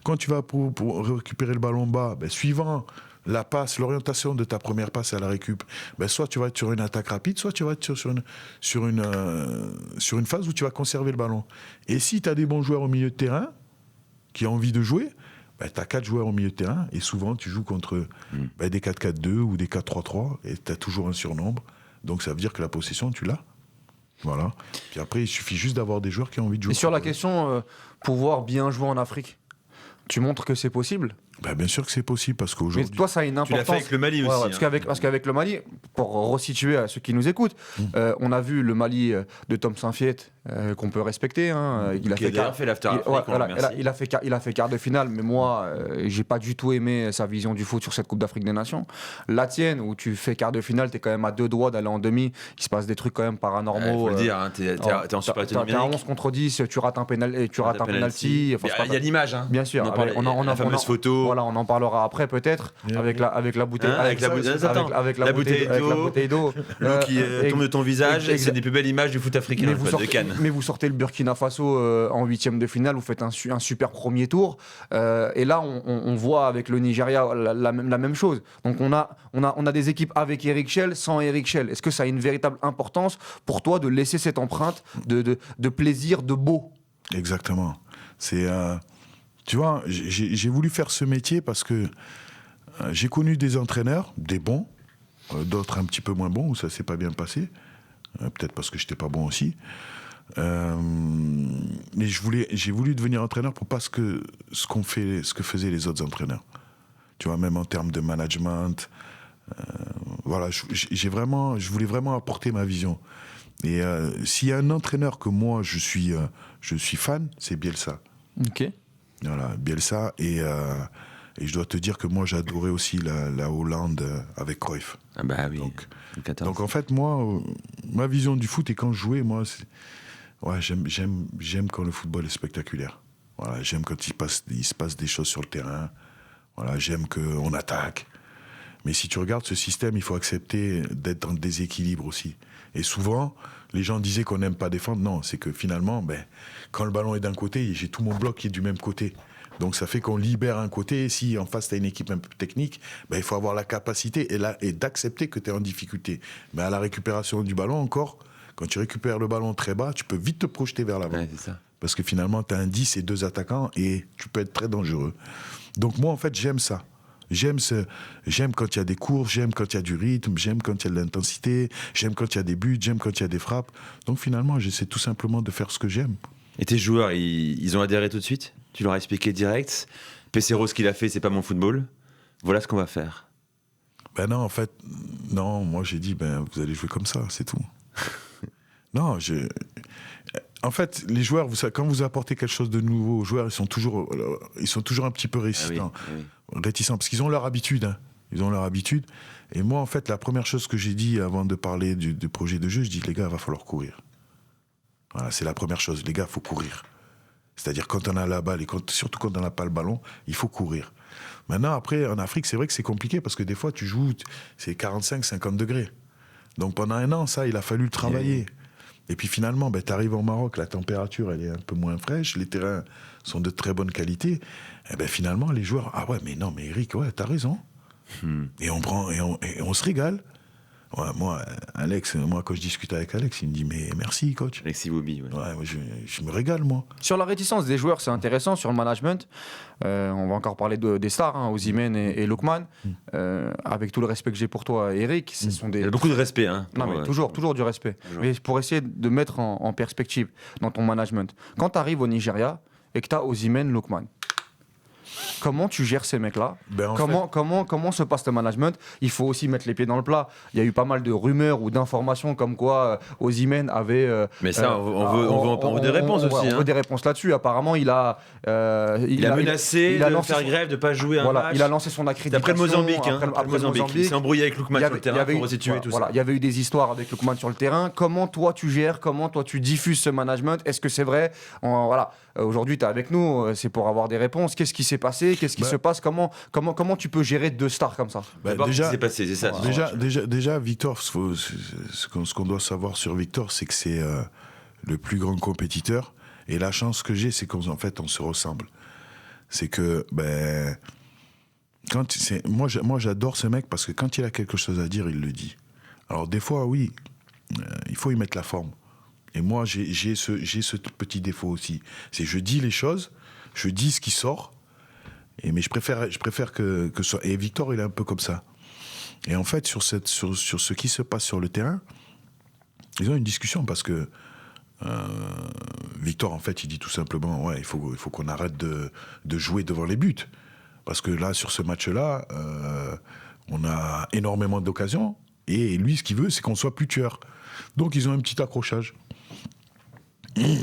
Quand tu vas pour récupérer le ballon bas, suivant la passe, l'orientation de ta première passe à la récup, ben soit tu vas être sur une attaque rapide, soit tu vas être sur une phase où tu vas conserver le ballon. Et si tu as des bons joueurs au milieu de terrain qui ont envie de jouer, ben, tu as 4 joueurs au milieu de terrain et souvent tu joues contre des 4-4-2 ou des 4-3-3 et tu as toujours un surnombre. Donc ça veut dire que la possession, tu l'as. Voilà. Puis après, il suffit juste d'avoir des joueurs qui ont envie de jouer. Et sur la question, pouvoir bien jouer en Afrique, tu montres que c'est possible? Ben, bien sûr que c'est possible parce Mais qu'aujourd'hui... toi, ça a une Tu importance. l'as fait avec le Mali aussi. Ouais, parce qu'avec le Mali, pour resituer à ceux qui nous écoutent, on a vu le Mali de Tom Saint-Fiet, qu'on peut respecter. Hein, il a Qui a d'ailleurs fait l'After Afrique, on le remercie. il a fait quart de finale, mais moi, j'ai pas du tout aimé sa vision du foot sur cette Coupe d'Afrique des Nations. La tienne, où tu fais quart de finale, t'es quand même à 2 doigts d'aller en demi. Il se passe des trucs quand même paranormaux. Faut le dire, hein, t'es en supériorité T'es à numérique. 11 contre 10, tu rates un penalty. Enfin, Il y a l'image, hein. Bien sûr. La fameuse photo. Voilà, on en parlera après peut-être avec la bouteille. Hein, avec la bouteille d'eau. L'eau qui tombe de ton visage, c'est des plus belles images du foot africain de Cannes. Mais vous sortez le Burkina Faso en 8e de finale, vous faites un super premier tour. Et là, on voit avec le Nigeria la même chose. Donc on a des équipes avec Eric Schell, sans Eric Schell. Est-ce que ça a une véritable importance pour toi de laisser cette empreinte de plaisir, de beau? Exactement. C'est... tu vois, j'ai voulu faire ce métier parce que j'ai connu des entraîneurs, des bons, d'autres un petit peu moins bons, où ça s'est pas bien passé. Peut-être parce que j'étais pas bon aussi. Mais j'ai voulu devenir entraîneur pour pas ce que faisaient les autres entraîneurs. Tu vois, même en termes de management. Voilà, je voulais vraiment apporter ma vision. Et s'il y a un entraîneur que moi je suis fan, c'est Bielsa. Ok. Voilà, Bielsa. Et je dois te dire que moi, j'ai adoré aussi la Hollande avec Cruyff. Ah bah oui. Donc en fait, moi, ma vision du foot, et quand je jouais, moi, j'aime quand le football est spectaculaire. Voilà, j'aime quand il se passe des choses sur le terrain. Voilà, j'aime qu'on attaque. Mais si tu regardes ce système, il faut accepter d'être dans le déséquilibre aussi. Et souvent, les gens disaient qu'on n'aime pas défendre. Non, c'est que finalement, quand le ballon est d'un côté, j'ai tout mon bloc qui est du même côté. Donc ça fait qu'on libère un côté. Et si en face, tu as une équipe un peu technique, il faut avoir la capacité et d'accepter que tu es en difficulté. Mais à la récupération du ballon, encore, quand tu récupères le ballon très bas, tu peux vite te projeter vers l'avant. Ouais, c'est ça. Parce que finalement, tu as un 10 et 2 attaquants et tu peux être très dangereux. Donc moi, en fait, j'aime ça. J'aime quand il y a des courses, j'aime quand il y a du rythme, j'aime quand il y a de l'intensité, j'aime quand il y a des buts, j'aime quand il y a des frappes. Donc finalement, j'essaie tout simplement de faire ce que j'aime. Et tes joueurs, ils ont adhéré tout de suite? Tu leur as expliqué direct? Pesero, ce qu'il a fait, c'est pas mon football. Voilà ce qu'on va faire. Non, en fait, non, moi j'ai dit, vous allez jouer comme ça, c'est tout. Non, en fait, les joueurs, quand vous apportez quelque chose de nouveau aux joueurs, ils sont toujours un petit peu réticents. Réticents, parce qu'ils ont leur habitude. Hein. Ils ont leur habitude. Et moi, en fait, la première chose que j'ai dit avant de parler du projet de jeu, je dis, les gars, il va falloir courir. Voilà, c'est la première chose. Les gars, il faut courir. C'est-à-dire, quand on a la balle, et surtout quand on n'a pas le ballon, il faut courir. Maintenant, après, en Afrique, c'est vrai que c'est compliqué, parce que des fois, tu joues, c'est 45-50 degrés. Donc, pendant un an, ça, il a fallu le travailler. Et puis finalement, tu arrives au Maroc, la température, elle est un peu moins fraîche, les terrains sont de très bonne qualité. Et finalement, les joueurs, ah ouais, mais non, mais Eric, ouais, t'as raison. Et on se régale. Ouais, moi, quand je discute avec Alex, il me dit, mais merci, coach. Alexis Boubi, ouais. Ouais, je me régale, moi. Sur la réticence des joueurs, c'est intéressant. Sur le management, on va encore parler des stars, Osimhen et Lookman. Avec tout le respect que j'ai pour toi, Eric, ce sont des... Il y a beaucoup de respect. Hein, non, mais toujours du respect. Toujours. Mais pour essayer de mettre en perspective dans ton management, quand tu arrives au Nigeria et que tu as Osimhen, Lookman, comment tu gères ces mecs-là? Comment se passe le management? Il faut aussi mettre les pieds dans le plat. Il y a eu pas mal de rumeurs ou d'informations comme quoi Osimhen avait... mais ça, on veut des réponses aussi. On veut des réponses là-dessus. Apparemment, il a menacé de faire grève, de ne pas jouer un match. Il a lancé son accréditation. Après le Mozambique. Après le Mozambique. Il s'est embrouillé avec Lookman sur le terrain pour resituer tout ça. Il y avait eu des histoires avec Lookman sur le terrain. Comment toi tu gères? Comment toi tu diffuses ce management? Est-ce que c'est vrai? Aujourd'hui, tu es avec nous. C'est pour avoir des réponses. Qu'est-ce qui s'est passé? Qu'est-ce qui se passe? Comment tu peux gérer 2 stars comme ça? Déjà, ce qui s'est passé, c'est ça. Déjà, Victor, ce qu'on doit savoir sur Victor, c'est que c'est le plus grand compétiteur. Et la chance que j'ai, c'est qu'en fait, on se ressemble. C'est que, Moi, j'adore ce mec parce que quand il a quelque chose à dire, il le dit. Alors, des fois, oui, il faut y mettre la forme. Et moi, j'ai ce petit défaut aussi. C'est je dis les choses, je dis ce qui sort, mais je préfère que ce soit... Et Victor, il est un peu comme ça. Et en fait, sur ce qui se passe sur le terrain, ils ont une discussion parce que Victor, en fait, il dit tout simplement, ouais, il faut qu'on arrête de jouer devant les buts. Parce que là, sur ce match-là, on a énormément d'occasions. Et lui, ce qu'il veut, c'est qu'on soit plus tueur. Donc, ils ont un petit accrochage. C'est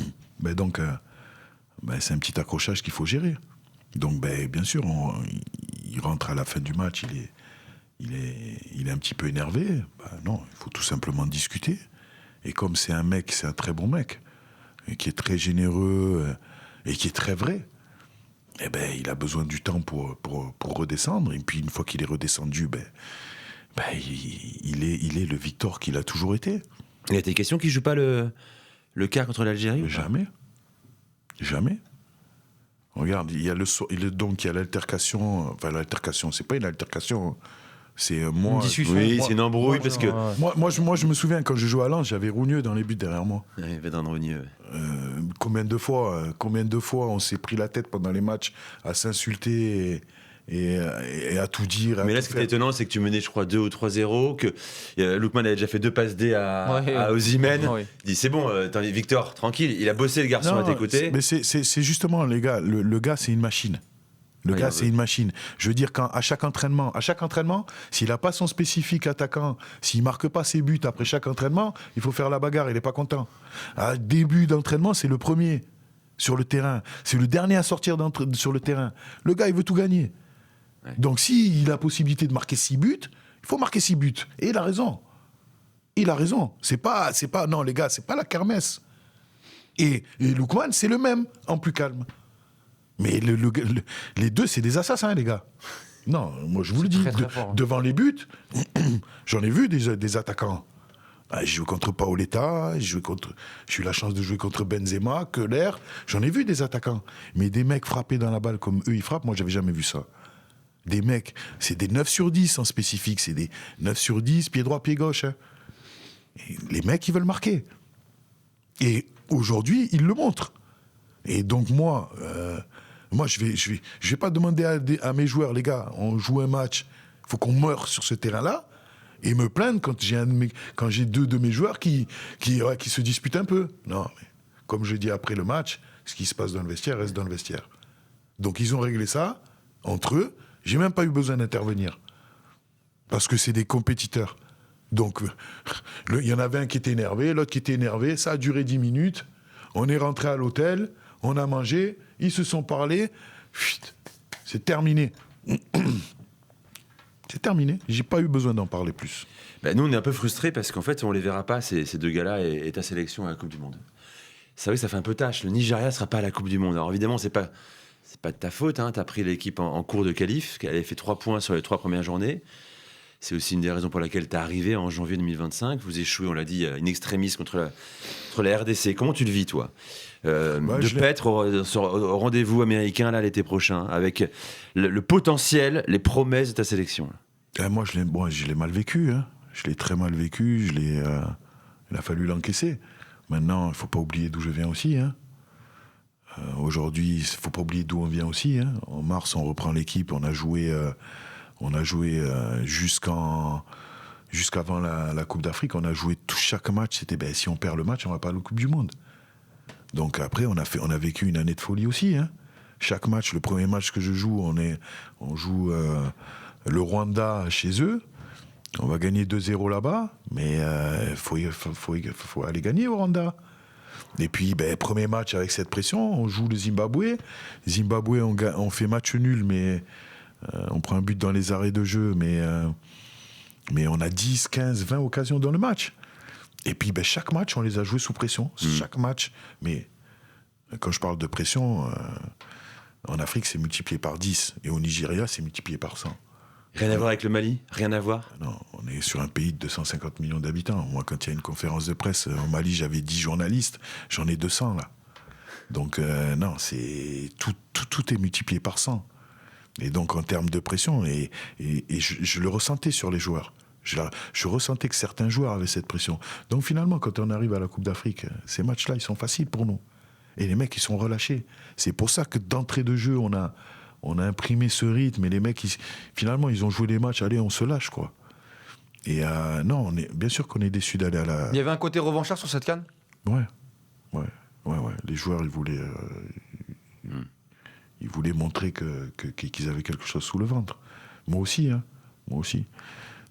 un petit accrochage qu'il faut gérer. Donc, bien sûr, il rentre à la fin du match, il est un petit peu énervé. Non, il faut tout simplement discuter. Et comme c'est un très bon mec, et qui est très généreux, et qui est très vrai, il a besoin du temps pour redescendre. Et puis, une fois qu'il est redescendu, il est le Victor qu'il a toujours été. Il y a des questions qui ne jouent pas le quart contre l'Algérie? Jamais. Regarde, il y a l'altercation. Enfin, l'altercation, c'est pas une altercation. C'est moi. Oui, c'est une embrouille parce que. Moi, je me souviens quand je jouais à Lens, j'avais Rougneux dans les buts derrière moi. Il y avait dans Rougneux. Combien de fois on s'est pris la tête pendant les matchs à s'insulter et à tout dire. Mais là, ce qui est étonnant, c'est que tu menais, je crois, 2 ou 3-0, que Lookman avait déjà fait 2 passes D à Osimhen. Ouais. Il dit, c'est bon, Victor, tranquille, il a bossé le garçon à tes côtés. Mais c'est justement, les gars, le gars, c'est une machine. C'est une machine. Je veux dire, à chaque entraînement, s'il n'a pas son spécifique attaquant, s'il ne marque pas ses buts après chaque entraînement, il faut faire la bagarre, il n'est pas content. À début d'entraînement, c'est le premier sur le terrain. C'est le dernier à sortir sur le terrain. Le gars, il veut tout gagner. Ouais. Donc, s'il a la possibilité de marquer 6 buts, il faut marquer 6 buts. Et il a raison. Non, les gars, c'est pas la kermesse. Et Lookman, c'est le même, en plus calme. Mais les deux, c'est des assassins, les gas. Non, moi, je vous le dis, très fort, devant les buts, j'en ai vu des attaquants. J'ai joué contre Paoletta, j'ai eu la chance de jouer contre Benzema, Keller. J'en ai vu des attaquants. Mais des mecs frappés dans la balle comme eux, ils frappent, moi, j'avais jamais vu ça. Des mecs, c'est des 9 sur 10 en spécifique, c'est des 9 sur 10, pied droit, pied gauche. Et les mecs, ils veulent marquer. Et aujourd'hui, ils le montrent. Et donc, moi, je vais pas demander à mes joueurs, les gars, on joue un match, il faut qu'on meure sur ce terrain-là, et me plaindre quand j'ai 2 de mes joueurs qui se disputent un peu. Non, mais comme je dis après le match, ce qui se passe dans le vestiaire reste dans le vestiaire. Donc ils ont réglé ça entre eux, j'ai même pas eu besoin d'intervenir. Parce que c'est des compétiteurs. Donc, il y en avait un qui était énervé, l'autre qui était énervé, ça a duré 10 minutes, on est rentré à l'hôtel, on a mangé, ils se sont parlé, c'est terminé. C'est terminé, j'ai pas eu besoin d'en parler plus. Nous, on est un peu frustrés parce qu'en fait, on les verra pas, ces 2 gars-là, et ta sélection à la Coupe du Monde. C'est vrai que ça fait un peu tâche. Le Nigeria sera pas à la Coupe du Monde. Alors évidemment, c'est pas de ta faute. Tu as pris l'équipe en cours de qualif, qui avait fait 3 points sur les 3 premières journées. C'est aussi une des raisons pour laquelle tu es arrivé en janvier 2025. Vous échouez, on l'a dit, in extremis contre la RDC. Comment tu le vis, toi de pas être au rendez-vous américain là, l'été prochain, avec le potentiel, les promesses de ta sélection? Moi, je l'ai mal vécu. Hein. Je l'ai très mal vécu. Il a fallu l'encaisser. Maintenant, il ne faut pas oublier d'où je viens aussi. Hein. Aujourd'hui, il ne faut pas oublier d'où on vient aussi. Hein. En mars, on reprend l'équipe. On a joué jusqu'avant la Coupe d'Afrique. On a joué chaque match. C'était si on perd le match, on ne va pas à la Coupe du Monde. Donc après, on a vécu une année de folie aussi. Hein. Chaque match, le premier match que je joue, on joue le Rwanda chez eux. On va gagner 2-0 là-bas, mais faut aller gagner au Rwanda. Et puis, premier match avec cette pression, on joue le Zimbabwe. Zimbabwe, on fait match nul, mais on prend un but dans les arrêts de jeu, mais on a 10, 15, 20 occasions dans le match. Et puis, chaque match, on les a joués sous pression. Chaque match. Mais quand je parle de pression, en Afrique, c'est multiplié par 10. Et au Nigeria, c'est multiplié par 100. Rien à voir avec le Mali? Rien à voir? Non, on est sur un pays de 250 millions d'habitants. Moi, quand il y a une conférence de presse, au Mali, j'avais 10 journalistes. J'en ai 200, là. Donc, non, c'est tout est multiplié par 100. Et donc en termes de pression, et je le ressentais sur les joueurs. Je ressentais que certains joueurs avaient cette pression. Donc finalement, quand on arrive à la Coupe d'Afrique, ces matchs-là, ils sont faciles pour nous. Et les mecs, ils sont relâchés. C'est pour ça que d'entrée de jeu, on a imprimé ce rythme. Et les mecs, finalement, ils ont joué les matchs. Allez, on se lâche, quoi. Et non, bien sûr qu'on est déçus d'aller à la... Il y avait un côté revanchard sur cette CAN ? Ouais. Les joueurs, ils voulaient montrer qu'ils avaient quelque chose sous le ventre. Moi aussi.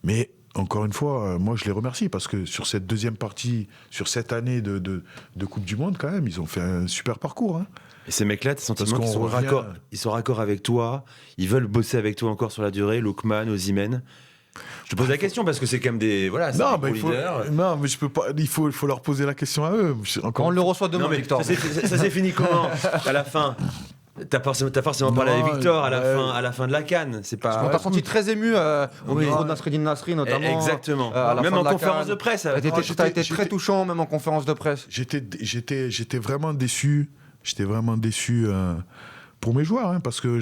Mais encore une fois, moi je les remercie parce que sur cette deuxième partie, sur cette année de Coupe du Monde, quand même, ils ont fait un super parcours. Hein. Et ces mecs-là, t'as le sentiment qu'ils revient... ils sont raccord avec toi, ils veulent bosser avec toi encore sur la durée, Lookman, Osimhen. Je te pose la question parce que c'est quand même des... Voilà, c'est non, des gros leaders. Non, mais je peux pas. Il faut leur poser la question à eux. Quand on le reçoit demain, Non, mais Victor. ça s'est fini comment à la fin? T'as forcément parlé avec Victor à la fin de la CAN. C'est pas. On t'a senti très ému au micro de Nasreddine Nasri, notamment. Exactement. À la même fin en de la conférence CAN. de presse. T'as été très touchant, même en conférence de presse. J'étais vraiment déçu. J'étais vraiment déçu pour mes joueurs, hein, parce que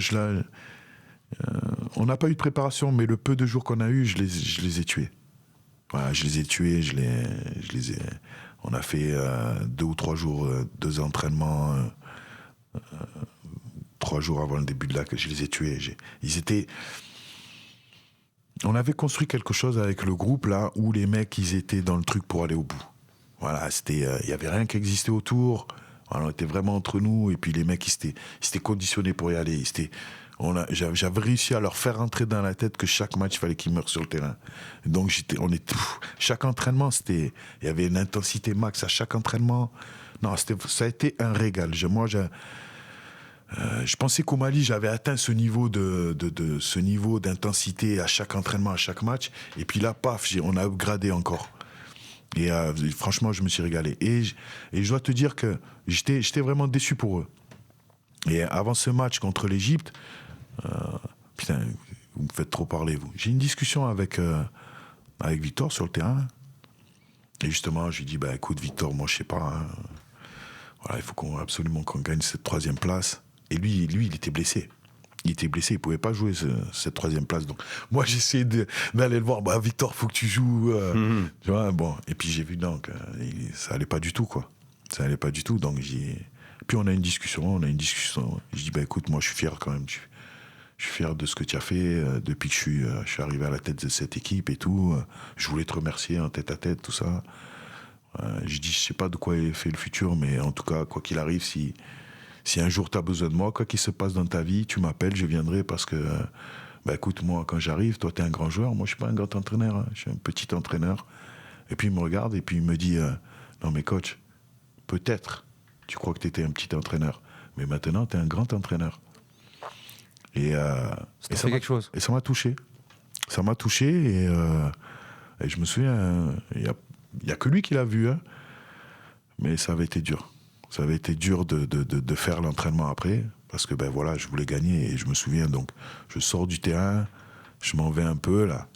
on n'a pas eu de préparation, mais le peu de jours qu'on a eu, je les ai tués. Voilà, je les ai tués. On a fait 2 ou 3 jours, 2 entraînements. 3 jours avant le début de la... Je les ai tués. On avait construit quelque chose avec le groupe, là, où les mecs, ils étaient dans le truc pour aller au bout. Voilà, il n'y avait rien qui existait autour. Voilà, on était vraiment entre nous. Et puis les mecs, ils s'étaient conditionnés pour y aller. J'avais réussi à leur faire rentrer dans la tête que chaque match, il fallait qu'ils meurent sur le terrain. Donc, chaque entraînement, il y avait une intensité max à chaque entraînement. Non, ça a été un régal. Je pensais qu'au Mali, j'avais atteint ce niveau d'intensité à chaque entraînement, à chaque match. Et puis là, paf, on a upgradé encore. Et franchement, je me suis régalé. Et je dois te dire que j'étais vraiment déçu pour eux. Et avant ce match contre l'Égypte, putain, vous me faites trop parler, vous. J'ai une discussion avec Victor sur le terrain. Et justement, je lui dis, écoute, Victor, moi, je sais pas. Hein, voilà, il faut absolument qu'on gagne cette 3e place. Et lui, il était blessé. Il ne pouvait pas jouer cette 3e place. Donc, moi, j'essayais d'aller le voir. Victor, faut que tu joues. Tu vois, bon. Et puis, j'ai vu donc, ça allait pas du tout, quoi. Ça allait pas du tout. Donc, puis, on a une discussion. Je dis, écoute, moi, je suis fier quand même. Je suis fier de ce que tu as fait depuis que je suis arrivé à la tête de cette équipe et tout. Je voulais te remercier en tête à tête, tout ça. Je dis, je sais pas de quoi est fait le futur, mais en tout cas, quoi qu'il arrive, si un jour tu as besoin de moi, quoi qu'il se passe dans ta vie, tu m'appelles, je viendrai parce que, écoute, moi, quand j'arrive, toi, tu es un grand joueur, moi, je suis pas un grand entraîneur, hein, je suis un petit entraîneur. Et puis, il me regarde et puis il me dit, non, mais coach, peut-être, tu crois que tu étais un petit entraîneur, mais maintenant, tu es un grand entraîneur. Et ça fait quelque chose. Et ça m'a touché. Ça m'a touché et je me souviens, il n'y a que lui qui l'a vu, hein, mais ça avait été dur. Ça avait été dur de faire l'entraînement après, parce que voilà, je voulais gagner. Et je me souviens, donc, je sors du terrain, je m'en vais un peu, là.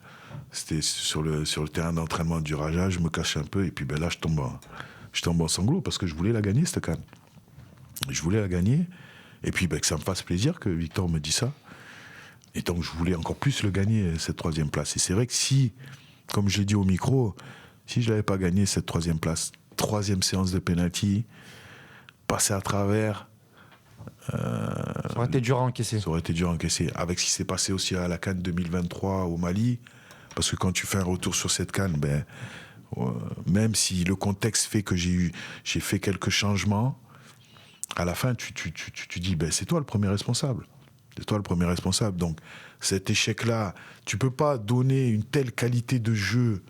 C'était sur le terrain d'entraînement du Raja, je me cache un peu, et puis là, je tombe en sanglots, parce que je voulais la gagner, cette CAN. Je voulais la gagner, et puis que ça me fasse plaisir que Victor me dise ça. Et donc, je voulais encore plus le gagner, cette 3e place. Et c'est vrai que si, comme je l'ai dit au micro, si je n'avais pas gagné cette 3e place, 3e séance de pénalty, passer à travers... ça aurait été dur à encaisser. Ça aurait été dur à encaisser. Avec ce qui s'est passé aussi à la CAN 2023 au Mali, parce que quand tu fais un retour sur cette CAN, même si le contexte fait que j'ai fait quelques changements, à la fin, tu dis, c'est toi le premier responsable. C'est toi le premier responsable. Donc, cet échec-là, tu peux pas donner une telle qualité de jeu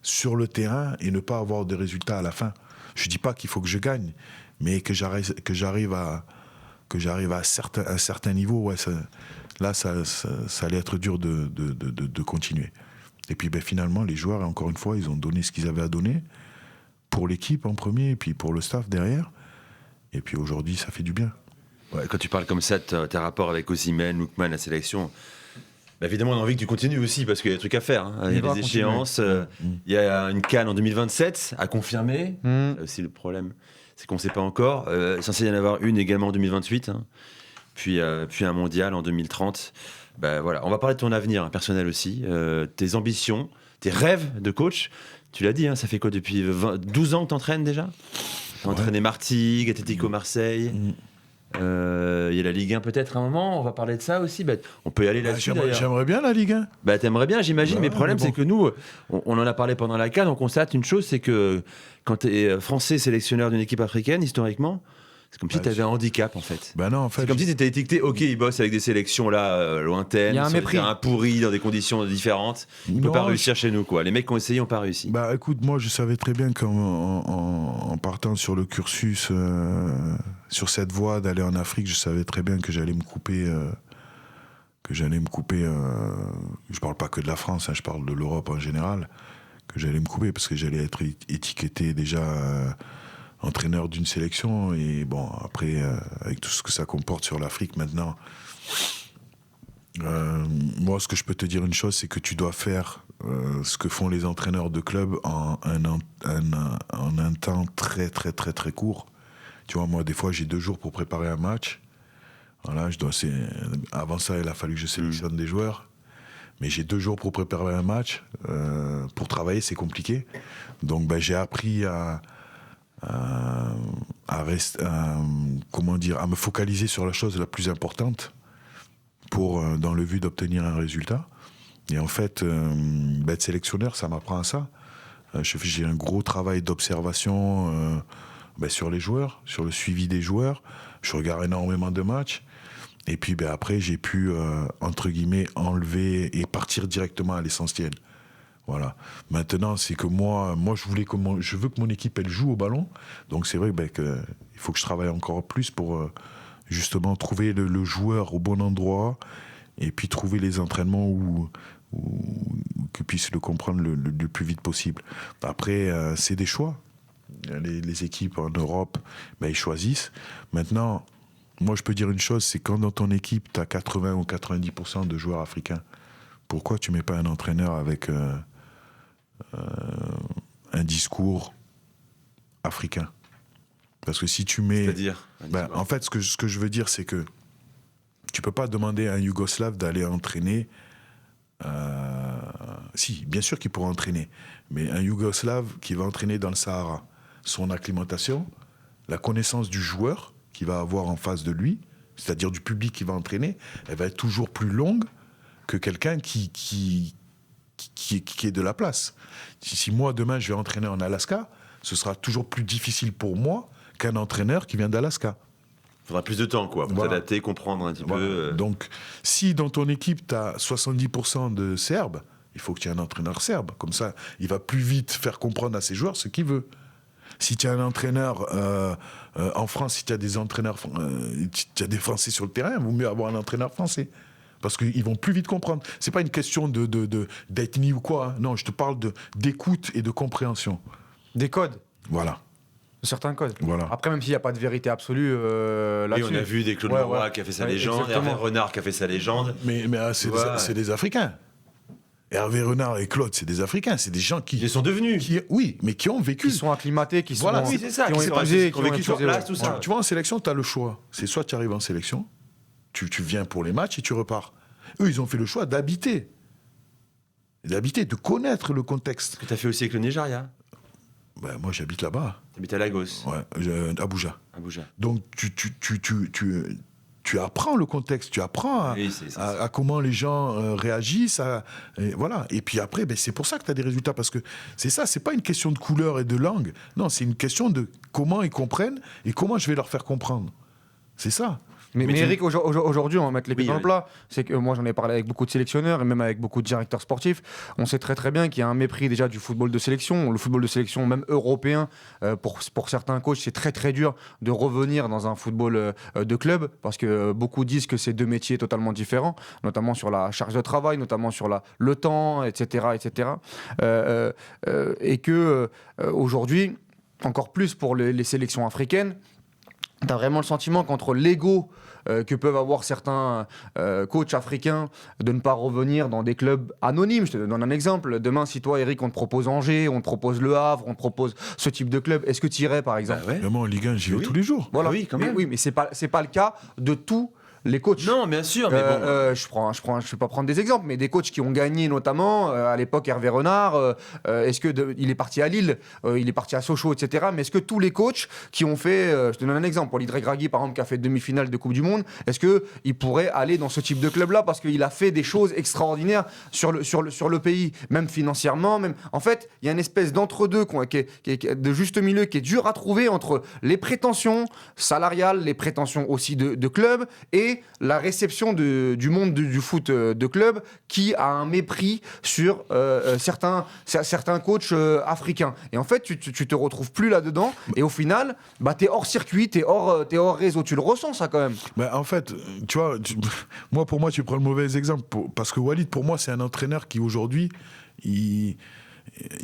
sur le terrain et ne pas avoir de résultats à la fin. Je dis pas qu'il faut que je gagne, mais que j'arrive à un certain niveau, ouais, ça allait être dur de continuer. Et puis finalement, les joueurs, encore une fois, ils ont donné ce qu'ils avaient à donner pour l'équipe en premier et puis pour le staff derrière. Et puis aujourd'hui, ça fait du bien. Ouais, quand tu parles comme ça de tes rapports avec Osimhen, Lookman, la sélection, évidemment, on a envie que tu continues aussi parce qu'il y a des trucs à faire. Hein. Il y a des échéances. Il y a une CAN en 2027 à confirmer. Aussi, le problème, c'est qu'on ne sait pas encore. Censé y en avoir une également en 2028. Hein. puis un mondial en 2030. Ben, voilà. On va parler de ton avenir personnel aussi, tes ambitions, tes rêves de coach. Tu l'as dit, ça fait quoi depuis 12 ans que tu entraînes déjà? Tu as entraîné Martigues, Atlético Marseille. Il y a la Ligue 1 peut-être à un moment, on va parler de ça aussi. On peut y aller là-dessus d'ailleurs. J'aimerais bien la Ligue 1. T'aimerais bien, j'imagine, mais le problème c'est que nous, on en a parlé pendant la CAN, on constate une chose, c'est que quand tu es français sélectionneur d'une équipe africaine, historiquement, c'est comme si tu avais un handicap en fait. Non, en fait. C'est comme si tu étais étiqueté, ok, il bosse avec des sélections là lointaines, Il y a un mépris. un pourri dans des conditions différentes. Il peut pas réussir chez nous, quoi. Les mecs qui ont essayé n'ont pas réussi. Écoute, moi je savais très bien qu'en partant sur le cursus, sur cette voie d'aller en Afrique, je savais très bien que j'allais me couper. Je parle pas que de la France, je parle de l'Europe en général. Que j'allais me couper parce que j'allais être étiqueté déjà. Entraîneur d'une sélection et bon après avec tout ce que ça comporte sur l'Afrique maintenant moi ce que je peux te dire une chose c'est que tu dois faire ce que font les entraîneurs de club en un temps très très très très court. Tu vois, moi des fois j'ai 2 jours pour préparer un match. Voilà, avant ça il a fallu que je sélectionne des joueurs, mais j'ai 2 jours pour préparer un match. Pour travailler c'est compliqué, donc j'ai appris à me focaliser sur la chose la plus importante dans le but d'obtenir un résultat. Et en fait, être sélectionneur, ça m'apprend à ça. J'ai un gros travail d'observation sur les joueurs, sur le suivi des joueurs. Je regarde énormément de matchs. Et puis après, j'ai pu, entre guillemets, enlever et partir directement à l'essentiel. Voilà. Maintenant, c'est que moi je veux que mon équipe elle joue au ballon. Donc c'est vrai qu'il faut que je travaille encore plus pour justement trouver le joueur au bon endroit et puis trouver les entraînements où qu'ils puissent le comprendre le plus vite possible. Après, c'est des choix. Les équipes en Europe, ils choisissent. Maintenant, moi je peux dire une chose, c'est quand dans ton équipe tu as 80 ou 90% de joueurs africains, pourquoi tu mets pas un entraîneur avec un discours africain? Parce que si tu mets... C'est-à-dire en fait, ce que je veux dire, c'est que tu peux pas demander à un Yougoslave d'aller entraîner... Si, bien sûr qu'il pourra entraîner, mais un Yougoslave qui va entraîner dans le Sahara, son acclimatation, la connaissance du joueur qu'il va avoir en face de lui, c'est-à-dire du public qui va entraîner, elle va être toujours plus longue que quelqu'un qui est de la place. Si moi, demain, je vais entraîner en Alaska, ce sera toujours plus difficile pour moi qu'un entraîneur qui vient d'Alaska. Il faudra plus de temps, quoi, pour s'adapter, comprendre un petit peu. Donc, si dans ton équipe, tu as 70% de Serbes, il faut que tu aies un entraîneur serbe. Comme ça, il va plus vite faire comprendre à ses joueurs ce qu'il veut. Si tu as un entraîneur en France, si tu as des entraîneurs, tu as des Français sur le terrain, il vaut mieux avoir un entraîneur français. Parce qu'ils vont plus vite comprendre. C'est pas une question d'ethnie ou quoi. Non, je te parle d'écoute et de compréhension. Des codes. Voilà. Certains codes. Voilà. Après, même s'il n'y a pas de vérité absolue là-dessus. Et on a vu des Claude Leroy qui a fait sa légende, Hervé Renard qui a fait sa légende. Mais c'est des Africains. Hervé Renard et Claude, c'est des Africains, c'est des gens qui... Ils sont devenus. Oui, mais qui ont vécu. Qui sont acclimatés, qui sont... Voilà, oui, c'est ça. Qui ont épousé, qui ont vécu sur place, tout ça. Tu vois, en sélection, tu as le choix. C'est soit tu arrives en sélection, tu viens pour les matchs et tu repars. Eux, ils ont fait le choix d'habiter. De connaître le contexte. Ce que tu as fait aussi avec le Nigeria. Moi, j'habite là-bas. Tu habites à Lagos. Ouais, Abuja. Abuja. Donc, tu apprends le contexte, tu apprends à comment les gens réagissent. Et voilà. Et puis après, c'est pour ça que tu as des résultats. Parce que c'est ça, c'est pas une question de couleur et de langue. Non, c'est une question de comment ils comprennent et comment je vais leur faire comprendre. C'est ça. Mais Eric, aujourd'hui, on va mettre les pieds dans le plat. C'est que moi, j'en ai parlé avec beaucoup de sélectionneurs et même avec beaucoup de directeurs sportifs. On sait très très bien qu'il y a un mépris déjà du football de sélection. Le football de sélection, même européen, pour certains coachs, c'est très très dur de revenir dans un football de club parce que beaucoup disent que c'est 2 métiers totalement différents, notamment sur la charge de travail, notamment sur le temps, etc. etc. Et que aujourd'hui, encore plus pour les sélections africaines, tu as vraiment le sentiment qu'entre l'ego que peuvent avoir certains coachs africains de ne pas revenir dans des clubs anonymes. Je te donne un exemple. Demain, si toi, Eric, on te propose Angers, on te propose Le Havre, on te propose ce type de club, est-ce que tu irais, par exemple ? Vraiment, en Ligue 1, j'y vais tous les jours. Voilà. Oui, quand même. Oui, mais c'est pas le cas de tous les coachs. Non, bien sûr, mais bon. Je vais pas prendre des exemples, mais des coachs qui ont gagné notamment à l'époque Hervé Renard. Est-ce que il est parti à Lille, il est parti à Sochaux, etc. Mais est-ce que tous les coachs qui ont fait, je te donne un exemple, Walid Regragui par exemple qui a fait demi-finale de Coupe du Monde, est-ce que il pourrait aller dans ce type de club-là parce qu'il a fait des choses extraordinaires sur le pays, même financièrement, même. En fait, il y a une espèce d'entre-deux qui est de juste milieu qui est dur à trouver entre les prétentions salariales, les prétentions aussi de club et la réception du monde du foot de club qui a un mépris sur certains coachs africains. Et en fait, tu te retrouves plus là-dedans et au final, t'es hors circuit, t'es hors réseau. Tu le ressens ça quand même. En fait, tu vois, pour moi, tu prends le mauvais exemple parce que Walid, pour moi, c'est un entraîneur qui aujourd'hui, il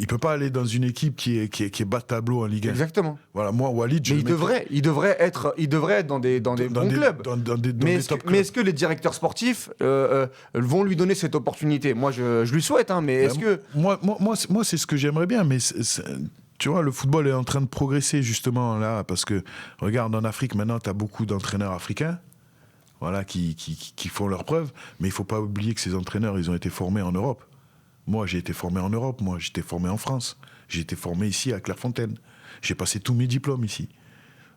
peut pas aller dans une équipe qui est bas de tableau en Ligue 1. Exactement. Voilà, moi Walid, mais il devrait être dans des bons clubs. Mais est-ce que les directeurs sportifs vont lui donner cette opportunité ? Moi, je lui souhaite, mais est-ce que moi, c'est ce que j'aimerais bien, mais tu vois, le football est en train de progresser justement là, parce que regarde, en Afrique maintenant, tu as beaucoup d'entraîneurs africains. Voilà, qui font leurs preuves, mais il ne faut pas oublier que ces entraîneurs, ils ont été formés en Europe. Moi, j'ai été formé en Europe, moi, j'ai été formé en France. J'ai été formé ici, à Clairefontaine. J'ai passé tous mes diplômes ici.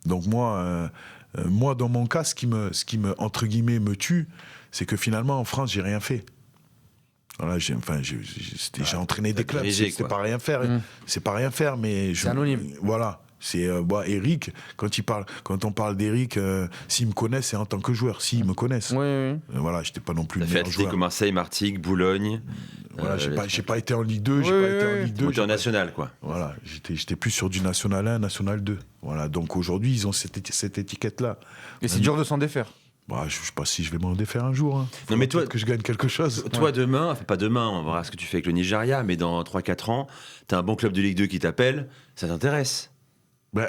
Donc moi, dans mon cas, ce qui me, entre guillemets, me tue, c'est que finalement, en France, j'ai rien fait. Voilà, j'ai entraîné des clubs, c'est pas rien faire. C'est pas rien faire, mais... C'est anonyme. Voilà. C'est Eric, quand on parle d'Eric, s'ils me connaissent, c'est en tant que joueur. S'ils me connaissent. Oui. Voilà, j'étais pas non plus le meilleur joueur. Atlético Marseille, Martigues, Boulogne. Voilà, j'ai pas été en Ligue 2, j'ai pas été en Ligue 2. J'étais en National, quoi. Voilà, j'étais plus sur du National 1, National 2. Voilà, donc aujourd'hui, ils ont cette étiquette-là. Et c'est dur de s'en défaire. Je sais pas si je vais m'en défaire un jour. Non, mais toi, que je gagne quelque chose. Toi, demain, enfin pas demain, on verra ce que tu fais avec le Nigeria, mais dans 3-4 ans, t'as un bon club de Ligue 2 qui t'appelle, ça t'intéresse?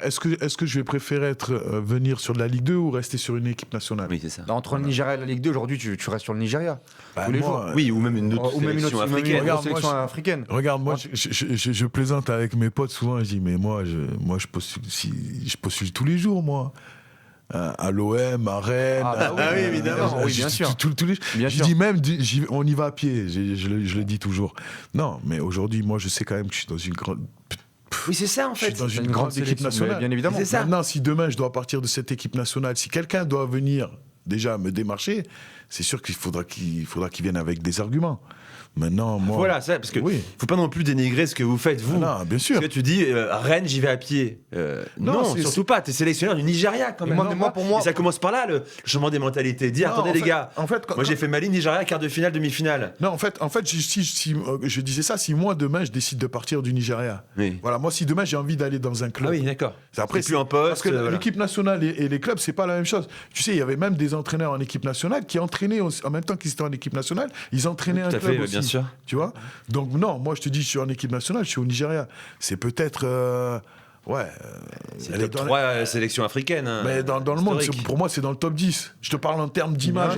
Est-ce que je vais préférer venir sur de la Ligue 2 ou rester sur une équipe nationale? Oui, c'est ça. Entre le Nigeria et la Ligue 2, aujourd'hui, tu restes sur le Nigeria. Tous les jours. Oui, ou même une autre sélection africaine. Regarde, moi, je plaisante avec mes potes souvent. Je dis, mais moi, je postule tous les jours, moi. À l'OM, à Rennes. Oui, évidemment. Oui, bien sûr. Je dis même, on y va à pied. Je le dis toujours. Non, mais aujourd'hui, moi, je sais quand même que je suis dans une grande... Oui, c'est ça en fait. Je suis dans une grande équipe nationale. Bien évidemment. C'est ça. Maintenant, si demain je dois partir de cette équipe nationale, si quelqu'un doit venir déjà me démarcher, c'est sûr qu'il faudra qu'il vienne avec des arguments. Maintenant, moi. Voilà, ça, parce que faut pas non plus dénigrer ce que vous faites, vous. Non, bien sûr. Parce que tu dis, à Rennes, j'y vais à pied. Non, surtout pas. T'es sélectionneur du Nigeria quand même. Pour moi, et ça commence par là, le changement des mentalités. Dire, attendez les gars, moi j'ai fait Mali, Nigeria, quart de finale, demi-finale. Non, en fait, si je disais ça, si moi demain je décide de partir du Nigeria. Oui. Voilà, moi si demain j'ai envie d'aller dans un club. Ah oui, d'accord. Après, c'est plus un poste. Parce que l'équipe nationale et les clubs, c'est pas la même chose. Tu sais, il y avait même des entraîneurs en équipe nationale qui entraînaient en même temps qu'ils étaient en équipe nationale, ils entraînaient un club aussi. Bien sûr. Tu vois? Donc non, moi je te dis, je suis en équipe nationale, je suis au Nigeria. C'est peut-être... c'est le top 3 sélections africaines. Mais dans le monde, pour moi, c'est dans le top 10. Je te parle en termes d'image,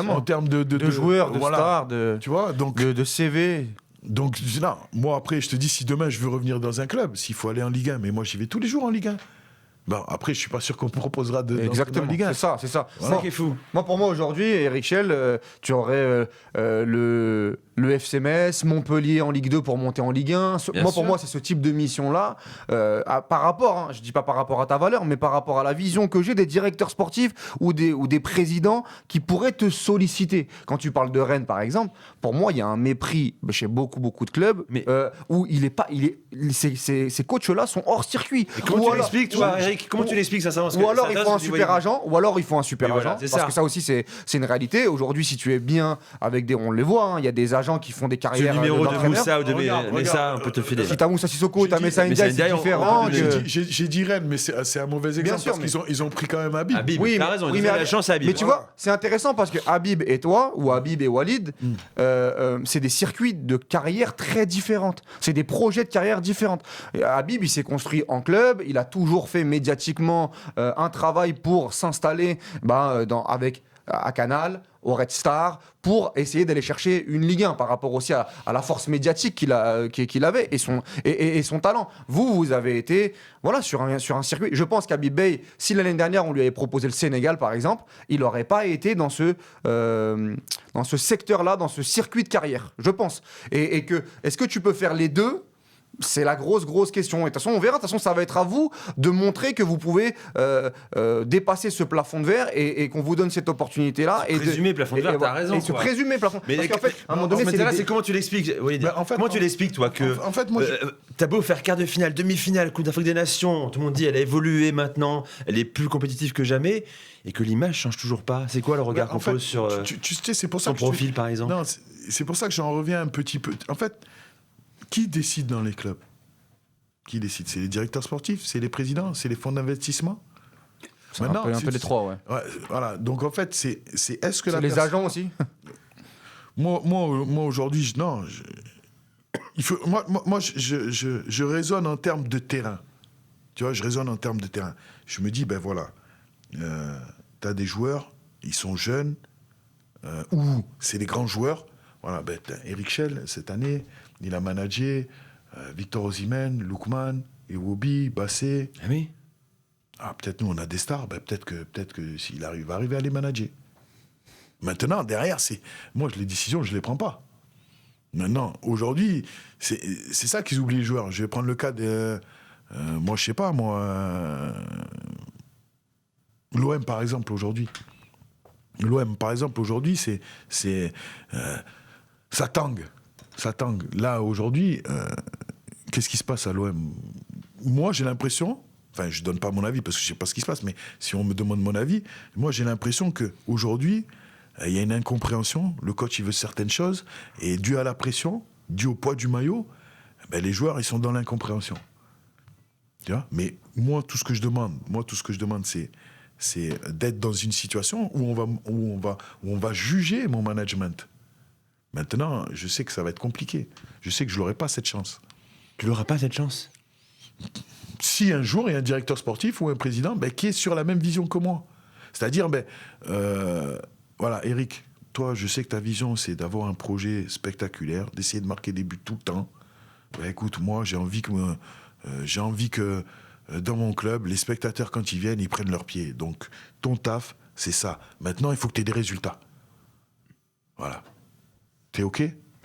en termes de joueurs, de stars, tu vois, donc, de CV. Donc, non, moi après, je te dis, si demain je veux revenir dans un club, s'il faut aller en Ligue 1, mais moi j'y vais tous les jours en Ligue 1. Bon, après, je suis pas sûr qu'on me proposera de. Exactement. Ligue 1. C'est ça. Voilà. Ça qui est fou. Pour moi aujourd'hui, Eric Schell, tu aurais le FC Metz, Montpellier en Ligue 2 pour monter en Ligue 1. Pour moi, c'est ce type de mission-là. Par rapport, je dis pas par rapport à ta valeur, mais par rapport à la vision que j'ai des directeurs sportifs ou des présidents qui pourraient te solliciter. Quand tu parles de Rennes, par exemple, pour moi, il y a un mépris chez beaucoup de clubs où ces coachs-là sont hors circuit. Et comment tu l'expliques, toi, Eric? Comment tu l'expliques ça? Ou alors il faut un super agent, parce que ça aussi c'est une réalité. Aujourd'hui, si tu es bien avec on le voit, il y a des agents qui font des carrières. Le numéro de Moussa ou de Messa, on peut te filer. Si t'as Moussa Sissoko, t'as Messa Ndiaye, c'est différent. J'ai dit Rennes, mais c'est un mauvais exemple parce qu'ils ont pris quand même Habib. Oui, t'as raison, ils ont la chance à Habib. Mais tu vois, c'est intéressant parce que Habib et toi, ou Habib et Walid, c'est des circuits de carrière très différentes. C'est des projets de carrière différents. Habib, il s'est construit en club, il a toujours fait médiatiquement un travail pour s'installer avec à Canal, au Red Star, pour essayer d'aller chercher une Ligue 1 par rapport aussi à la force médiatique qu'il avait et son talent. Vous avez été sur un circuit. Je pense qu'Habib Beye, si l'année dernière on lui avait proposé le Sénégal par exemple, il n'aurait pas été dans ce secteur-là, dans ce circuit de carrière, je pense. Est-ce que tu peux faire les deux ? C'est la grosse question. Et de toute façon, on verra. De toute façon, ça va être à vous de montrer que vous pouvez dépasser ce plafond de verre et qu'on vous donne cette opportunité-là. Présumer plafond de verre, t'as raison. Et se présumer plafond. Mais parce qu'en fait, à un moment donné, c'est comment tu l'expliques comment tu l'expliques, toi, que En fait, moi, t'as beau faire quart de finale, demi-finale, Coupe d'Afrique des Nations, tout le monde dit elle a évolué maintenant, elle est plus compétitive que jamais, et que l'image change toujours pas. C'est quoi le regard qu'on pose sur tu sais, c'est pour ça son profil, par exemple? Non, c'est pour ça que j'en reviens un petit peu. En fait, qui décide dans les clubs? Qui décide? C'est les directeurs sportifs, c'est les présidents, c'est les fonds d'investissement. Maintenant, un peu les trois, ouais. Voilà. Donc en fait, c'est est-ce que c'est les agents aussi. Moi aujourd'hui, je raisonne en termes de terrain. Tu vois, je raisonne en termes de terrain. Je me dis, ben voilà, t'as des joueurs, ils sont jeunes, ou c'est des grands joueurs. Voilà, ben, Eric Schell, cette année, il a managé Victor Osimhen, Lookman, Iwobi, Bassé. Ah oui. Ah, peut-être nous, on a des stars. Ben, peut-être que s'il va arriver à les manager. Maintenant, derrière, moi, les décisions, je ne les prends pas. Maintenant, aujourd'hui, c'est ça qu'ils oublient, les joueurs. Je vais prendre le cas de... moi, je sais pas, l'OM, par exemple, aujourd'hui. Ça tangue. Là, aujourd'hui, qu'est-ce qui se passe à l'OM? Moi, j'ai l'impression, enfin, je ne donne pas mon avis parce que je ne sais pas ce qui se passe, mais si on me demande mon avis, moi, j'ai l'impression qu'aujourd'hui, il y a une incompréhension. Le coach, il veut certaines choses, et dû à la pression, dû au poids du maillot, ben, les joueurs, ils sont dans l'incompréhension. Tu vois? Mais moi, tout ce que je demande, c'est d'être dans une situation où on va juger mon management. Maintenant, je sais que ça va être compliqué. Je sais que je n'aurai pas cette chance. Tu n'auras pas cette chance? Si un jour il y a un directeur sportif ou un président qui est sur la même vision que moi. C'est-à-dire, voilà, Eric, toi, je sais que ta vision, c'est d'avoir un projet spectaculaire, d'essayer de marquer des buts tout le temps. Écoute, moi, j'ai envie que dans mon club, les spectateurs, quand ils viennent, ils prennent leurs pieds. Donc, ton taf, c'est ça. Maintenant, il faut que tu aies des résultats. Voilà. T'es OK?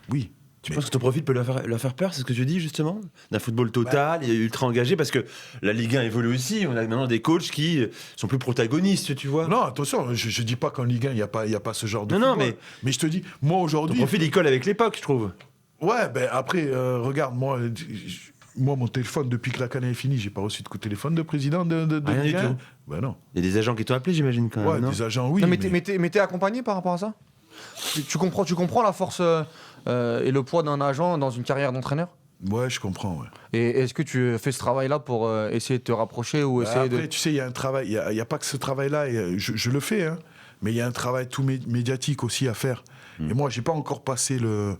Oui. Tu penses que ton profil peut leur faire peur, c'est ce que tu dis justement? D'un football total, il est ultra engagé, parce que la Ligue 1 évolue aussi, on a maintenant des coachs qui sont plus protagonistes, tu vois. Non, attention, je dis pas qu'en Ligue 1, il n'y a pas ce genre de non, football. Mais je te dis, moi aujourd'hui... Ton profil, il colle avec l'époque, je trouve. Ouais, après, regarde, moi, mon téléphone, depuis que la CAN est finie, j'ai pas reçu de coup de téléphone de président de Rien Ligue 1. du tout. Ben non. Il y a des agents qui t'ont appelé, j'imagine, quand même. Ouais, non, des agents, oui. Non, mais t'es accompagné par rapport à ça? Tu comprends la force et le poids d'un agent dans une carrière d'entraîneur? Ouais, je comprends, ouais. Et est-ce que tu fais ce travail-là pour essayer de te rapprocher ou essayer après, tu sais, il y a un travail, il n'y a pas que ce travail-là, je le fais, hein, mais il y a un travail tout médiatique aussi à faire. Et moi, j'ai pas encore passé le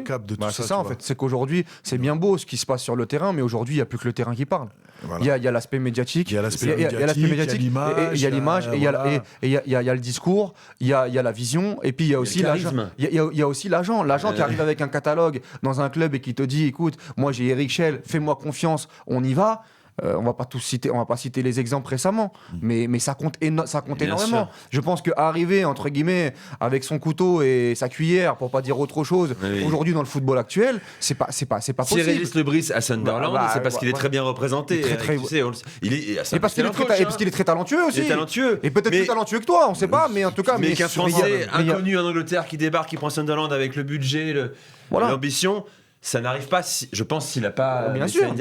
cap de tout ça. C'est ça, en fait. C'est qu'aujourd'hui, c'est bien beau ce qui se passe sur le terrain, mais aujourd'hui, il n'y a plus que le terrain qui parle. Voilà. Il y a l'aspect médiatique, il y a l'aspect médiatique, il y a l'image, et il y a le discours, il y a la vision, et puis il y a aussi l'agent. Il y a aussi l'agent qui arrive avec un catalogue dans un club et qui te dit, écoute, moi j'ai Eric Schell, fais-moi confiance, on y va. On va pas citer les exemples récemment, mais ça compte énormément. Sûr. Je pense qu'arriver entre guillemets avec son couteau et sa cuillère, pour pas dire autre chose, aujourd'hui dans le football actuel, c'est pas possible. Si Régis Lebris à Sunderland, c'est parce qu'il est très bien représenté. Parce qu'il est très talentueux aussi. Il est talentueux. Et peut-être plus talentueux que toi, on sait pas, mais en tout cas. Mais qu'un Français inconnu en Angleterre qui débarque, qui prend Sunderland avec le budget, l'ambition. Ça n'arrive pas, je pense, s'il n'a pas. Bien sûr, comme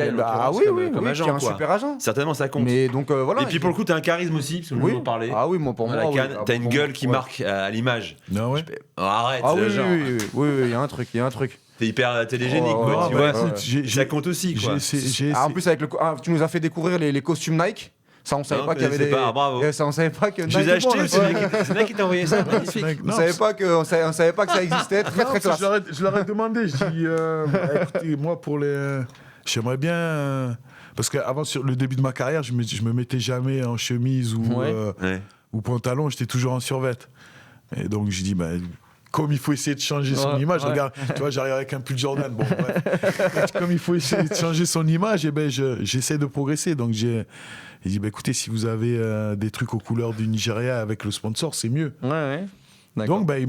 agent. Qui est un super agent. Certainement, ça compte. Mais donc, voilà. Et puis pour le coup, tu as un charisme aussi, parce que nous en parlait. Ah oui, moi pour moi. Tu as une gueule qui marque à l'image. Non, ouais. Arrête, genre. Oui, il y a un truc. T'es hyper télégénique, tu vois. Ça compte aussi, quoi. En plus, tu nous as fait découvrir les costumes Nike. Ça, on savait pas qu'il y avait bravo. Ça, on savait pas que. Je les ai achetés, c'est Nike qui t'a envoyé ça, magnifique. On savait pas que ça existait, très classe. Je leur ai demandé, je dis, écoutez, moi j'aimerais bien, parce qu'avant sur le début de ma carrière, je me mettais jamais en chemise ou ou pantalon, j'étais toujours en survêt. Et donc je dis, comme il faut essayer de changer son image, regarde, tu vois, j'arrive avec un pull Jordan. Bon, bref. Comme il faut essayer de changer son image, j'essaie de progresser. Donc j'ai dit, écoutez, si vous avez des trucs aux couleurs du Nigeria avec le sponsor, c'est mieux. Ouais. D'accord. Donc ils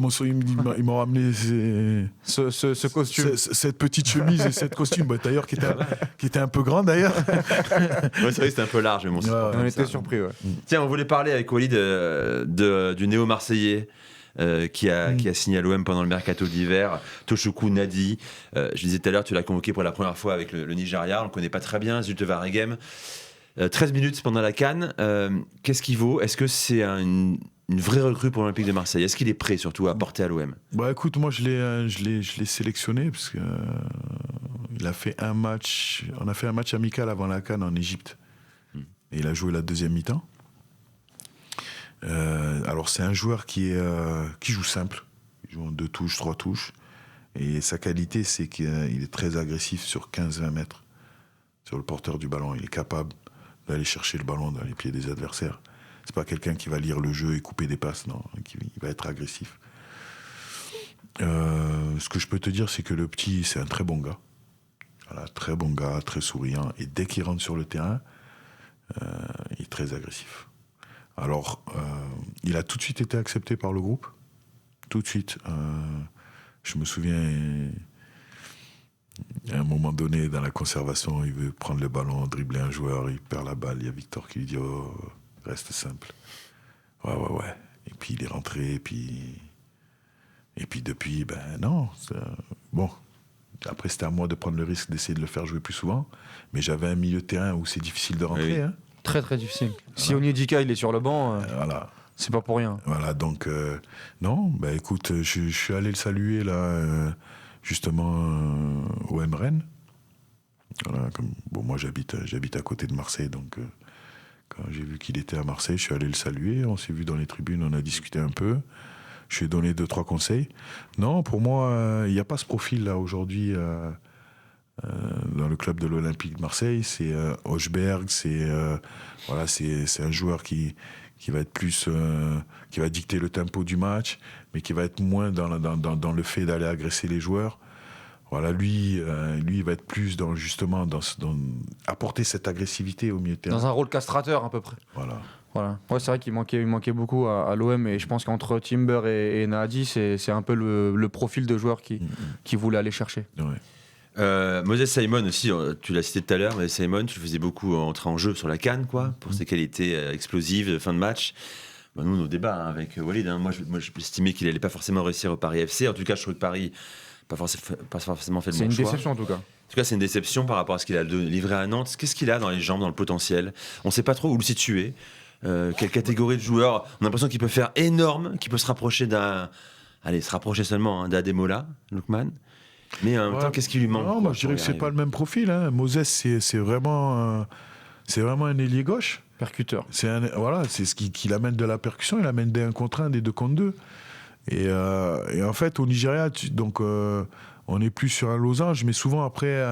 m'ont ramené ce costume. cette petite chemise et cette costume, d'ailleurs, qui était un peu grand d'ailleurs. Ouais, c'est vrai que c'était un peu large, mais bon, On était surpris, ouais. Tiens, on voulait parler avec Walid du néo-marseillais qui a signé à l'OM pendant le mercato d'hiver, Tochukwu Nadi. Je disais tout à l'heure, tu l'as convoqué pour la première fois avec le Nigeria, on ne le connaît pas très bien, Zulte Waregem. 13 minutes pendant la CAN, qu'est-ce qu'il vaut? Est-ce que c'est une vraie recrue pour l'Olympique de Marseille? Est-ce qu'il est prêt surtout à porter à l'OM? Écoute, moi je l'ai sélectionné parce que il a fait un match. On a fait un match amical avant la CAN en Égypte. Et il a joué la deuxième mi-temps. Alors c'est un joueur qui joue simple. Il joue en 2 touches, 3 touches. Et sa qualité, c'est qu'il est très agressif sur 15-20 mètres. Sur le porteur du ballon, il est capable d'aller chercher le ballon dans les pieds des adversaires. C'est pas quelqu'un qui va lire le jeu et couper des passes, non. Il va être agressif. Ce que je peux te dire, c'est que le petit, c'est un très bon gars. Voilà, très bon gars, très souriant. Et dès qu'il rentre sur le terrain, il est très agressif. Alors, il a tout de suite été accepté par le groupe. Tout de suite. Je me souviens, à un moment donné, dans la conservation, il veut prendre le ballon, dribbler un joueur, il perd la balle. Il y a Victor qui lui dit « Oh, reste simple. » Ouais. Et puis il est rentré, et puis depuis, non. Bon, après c'était à moi de prendre le risque d'essayer de le faire jouer plus souvent, mais j'avais un milieu de terrain où c'est difficile de rentrer. Oui. Hein. Très très difficile. Voilà. Si Onyedika il est sur le banc, voilà. C'est pas pour rien. Voilà, donc non, écoute, je suis allé le saluer là, justement au MRN. Voilà, moi j'habite à côté de Marseille, donc quand j'ai vu qu'il était à Marseille, je suis allé le saluer. On s'est vu dans les tribunes, on a discuté un peu. Je lui ai donné 2-3 conseils. Non, pour moi, il n'y a pas ce profil là aujourd'hui dans le club de l'Olympique de Marseille. C'est Hochberg, c'est un joueur qui va être plus, qui va dicter le tempo du match, mais qui va être moins dans le fait d'aller agresser les joueurs. Voilà, lui, il va être plus dans apporter cette agressivité au milieu de terrain. Dans un rôle castrateur à peu près. Voilà. Ouais, c'est vrai qu'il manquait beaucoup à l'OM, et je pense qu'entre Timber et Nahdi, c'est un peu le profil de joueur qui voulait aller chercher. Ouais. Moses Simon aussi, tu l'as cité tout à l'heure, Moses Simon, tu le faisais beaucoup entrer en jeu sur la CAN, quoi, pour ses qualités explosives de fin de match. Nous, nos débats avec Walid, moi j'estimais qu'il n'allait pas forcément réussir au Paris FC. En tout cas, je trouve que Paris pas forcément fait le bon choix. C'est une déception en tout cas. En tout cas, c'est une déception par rapport à ce qu'il a livré à Nantes. Qu'est-ce qu'il a dans les jambes, dans le potentiel? On ne sait pas trop où le situer. Quelle catégorie de joueur? On a l'impression qu'il peut faire énorme, qu'il peut se rapprocher seulement d'Ademola, Lookman. Mais en même temps, qu'est-ce qui lui manque? Non, moi je dirais que c'est pas le même profil. Hein. Moses, c'est vraiment un ailier gauche. Percuteur. C'est ce qui amène de la percussion. Il amène des 1 contre 1, des 2 contre 2. Et en fait, au Nigeria, on n'est plus sur un losange, mais souvent après,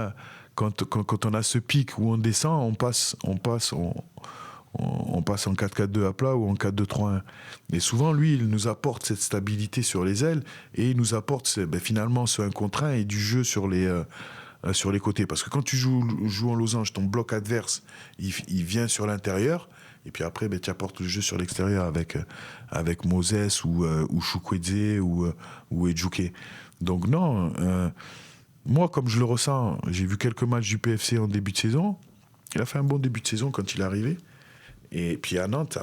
quand on a ce pic où on descend, on passe en 4-4-2 à plat ou en 4-2-3-1. Et souvent, lui, il nous apporte cette stabilité sur les ailes et il nous apporte finalement ce 1 contre 1 et du jeu sur les côtés. Parce que quand tu joues en losange, ton bloc adverse, il vient sur l'intérieur. Et puis après, tu apportes le jeu sur l'extérieur avec Moses ou Chukwueze ou Edjouké. Donc non, moi, comme je le ressens, j'ai vu quelques matchs du PFC en début de saison. Il a fait un bon début de saison quand il est arrivé. Et puis à Nantes,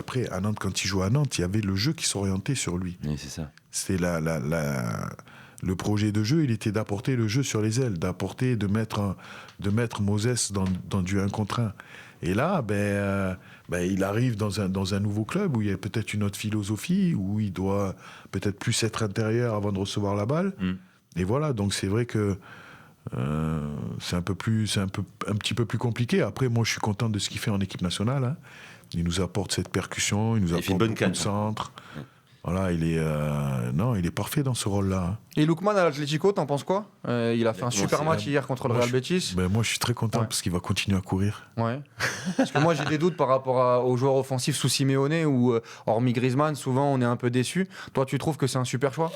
quand il jouait à Nantes, il y avait le jeu qui s'orientait sur lui. Oui, c'est ça. C'était le projet de jeu, il était d'apporter le jeu sur les ailes, de mettre Moses dans du 1 contre 1. Et là, il arrive dans un nouveau club où il y a peut-être une autre philosophie, où il doit peut-être plus être intérieur avant de recevoir la balle. Et voilà, donc c'est vrai que c'est un petit peu plus compliqué. Après, moi, je suis content de ce qu'il fait en équipe nationale. Hein. Il nous apporte cette percussion, il nous apporte beaucoup de centres. Voilà, il est parfait dans ce rôle-là. Hein. Et Lookman à l'Atlético, t'en penses quoi? Il a fait un super match hier contre le Real Betis. Moi, je suis très content parce qu'il va continuer à courir. Ouais. Parce que moi, j'ai des doutes par rapport aux joueurs offensifs sous Simeone où, hormis Griezmann, souvent on est un peu déçu. Toi, tu trouves que c'est un super choix?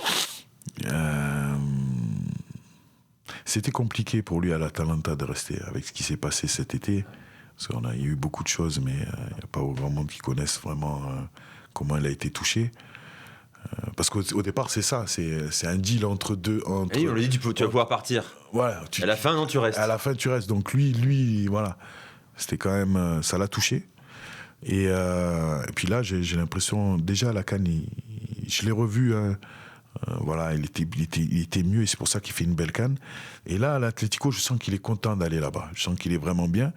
C'était compliqué pour lui à l'Atalanta de rester avec ce qui s'est passé cet été. Parce qu'il y a eu beaucoup de choses, mais il n'y a pas grand monde qui connaisse vraiment comment il a été touché. Parce qu'au départ, c'est ça, c'est un deal entre deux. Et on lui dit, tu vas pouvoir partir. Voilà, à la fin, non, tu restes. À la fin, tu restes. Donc lui, voilà, c'était quand même, ça l'a touché. Et puis là, j'ai l'impression, déjà à la CAN, je l'ai revu. Voilà, il était mieux et c'est pour ça qu'il fait une belle CAN. Et là, à l'Atlético, je sens qu'il est content d'aller là-bas. Je sens qu'il est vraiment bien.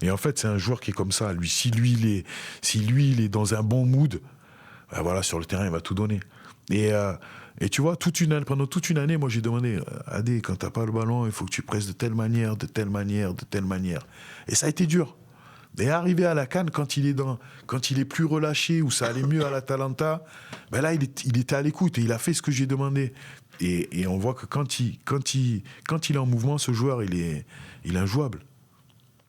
Et en fait, c'est un joueur qui est comme ça. Lui, si lui, il est dans un bon mood. Ben voilà, sur le terrain, il va tout donner. Et tu vois, pendant toute une année, moi, j'ai demandé, Adé, quand t'as pas le ballon, il faut que tu presses de telle manière, de telle manière, de telle manière. Et ça a été dur. Et arrivé à la CAN, quand il est plus relâché, ou ça allait mieux à l'Atalanta, ben là, il était à l'écoute et il a fait ce que j'ai demandé. Et on voit que quand il est en mouvement, ce joueur, il est injouable.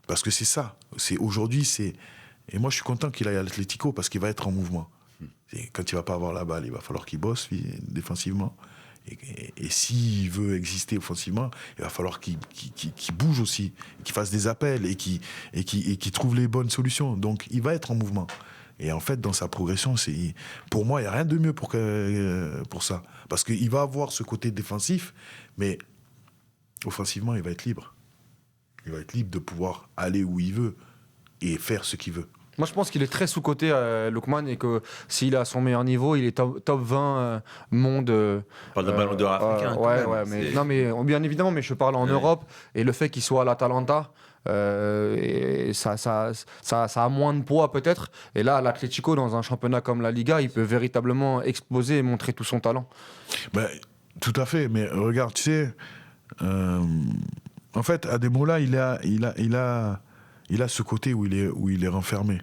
Parce que c'est ça. Aujourd'hui, et moi, je suis content qu'il aille à l'Atlético parce qu'il va être en mouvement. Et quand il va pas avoir la balle, il va falloir qu'il bosse défensivement. Et s'il veut exister offensivement, il va falloir qu'il bouge aussi, qu'il fasse des appels et qu'il trouve les bonnes solutions. Donc, il va être en mouvement. Et en fait, dans sa progression, pour moi, il n'y a rien de mieux pour ça. Parce qu'il va avoir ce côté défensif, mais offensivement, il va être libre. Il va être libre de pouvoir aller où il veut et faire ce qu'il veut. Moi, je pense qu'il est très sous-coté, Lookman, et que s'il est à son meilleur niveau, il est top 20 monde. On parle d'un ballon d'or africain. Mais bien évidemment, mais je parle en Europe, et le fait qu'il soit à l'Atalanta, et ça a moins de poids peut-être. Et là, à l'Atlético, dans un championnat comme la Liga, il peut véritablement exploser et montrer tout son talent. Ben, tout à fait, mais regarde, tu sais, en fait, Ademola, il a ce côté où il est renfermé.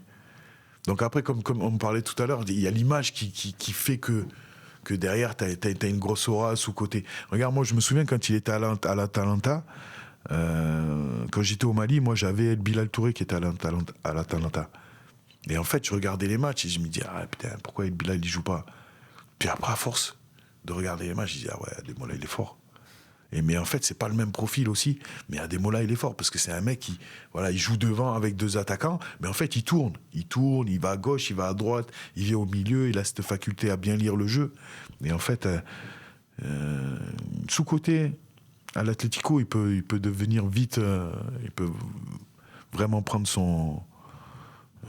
Donc après, comme on me parlait tout à l'heure, il y a l'image qui fait que derrière, t'as une grosse aura sous-côté. Regarde, moi, je me souviens quand il était à l'Atalanta, quand j'étais au Mali, moi, j'avais Bilal Touré qui était à l'Atalanta. Et en fait, je regardais les matchs et je me dis, ah putain, pourquoi Bilal, il joue pas? Puis après, à force de regarder les matchs, je dis, ah ouais, Ademola, il est fort. Mais en fait, c'est pas le même profil aussi. Mais Ademola, il est fort parce que c'est un mec qui, voilà, il joue devant avec deux attaquants, mais en fait, il tourne, il va à gauche, il va à droite, il vient au milieu, il a cette faculté à bien lire le jeu. Et en fait, sous-côté, à l'Atlético, il peut devenir vite, il peut vraiment prendre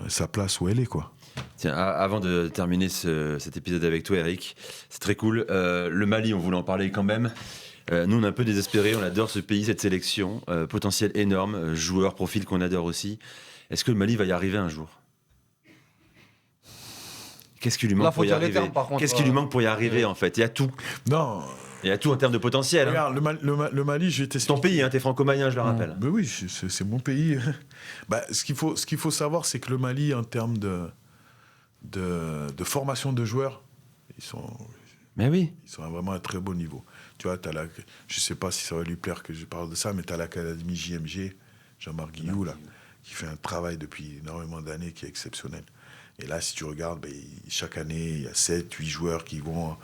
sa place où elle est, quoi. Tiens, avant de terminer cet épisode avec toi, Eric, c'est très cool. Le Mali, on voulait en parler quand même. Nous, on est un peu désespérés, on adore ce pays, cette sélection, potentiel énorme, joueurs, profil qu'on adore aussi. Est-ce que le Mali va y arriver un jour? Qu'est-ce qui lui manque pour y arriver? Qu'est-ce qui lui manque pour y arriver, en fait? Il y a tout. Non. Il y a tout en termes de potentiel. Regarde, le Mali, je vais t'expliquer. C'est ton pays, hein, t'es franco-malien, je le rappelle. Mais oui, c'est mon pays. Ce qu'il faut savoir, c'est que le Mali, en termes de formation de joueurs, ils sont à vraiment un très bon niveau. Tu vois, je ne sais pas si ça va lui plaire que je parle de ça, mais tu as l'Académie JMG, Jean-Marc Guillou, là, qui fait un travail depuis énormément d'années qui est exceptionnel. Et là, si tu regardes, chaque année, il y a 7-8 joueurs qui vont à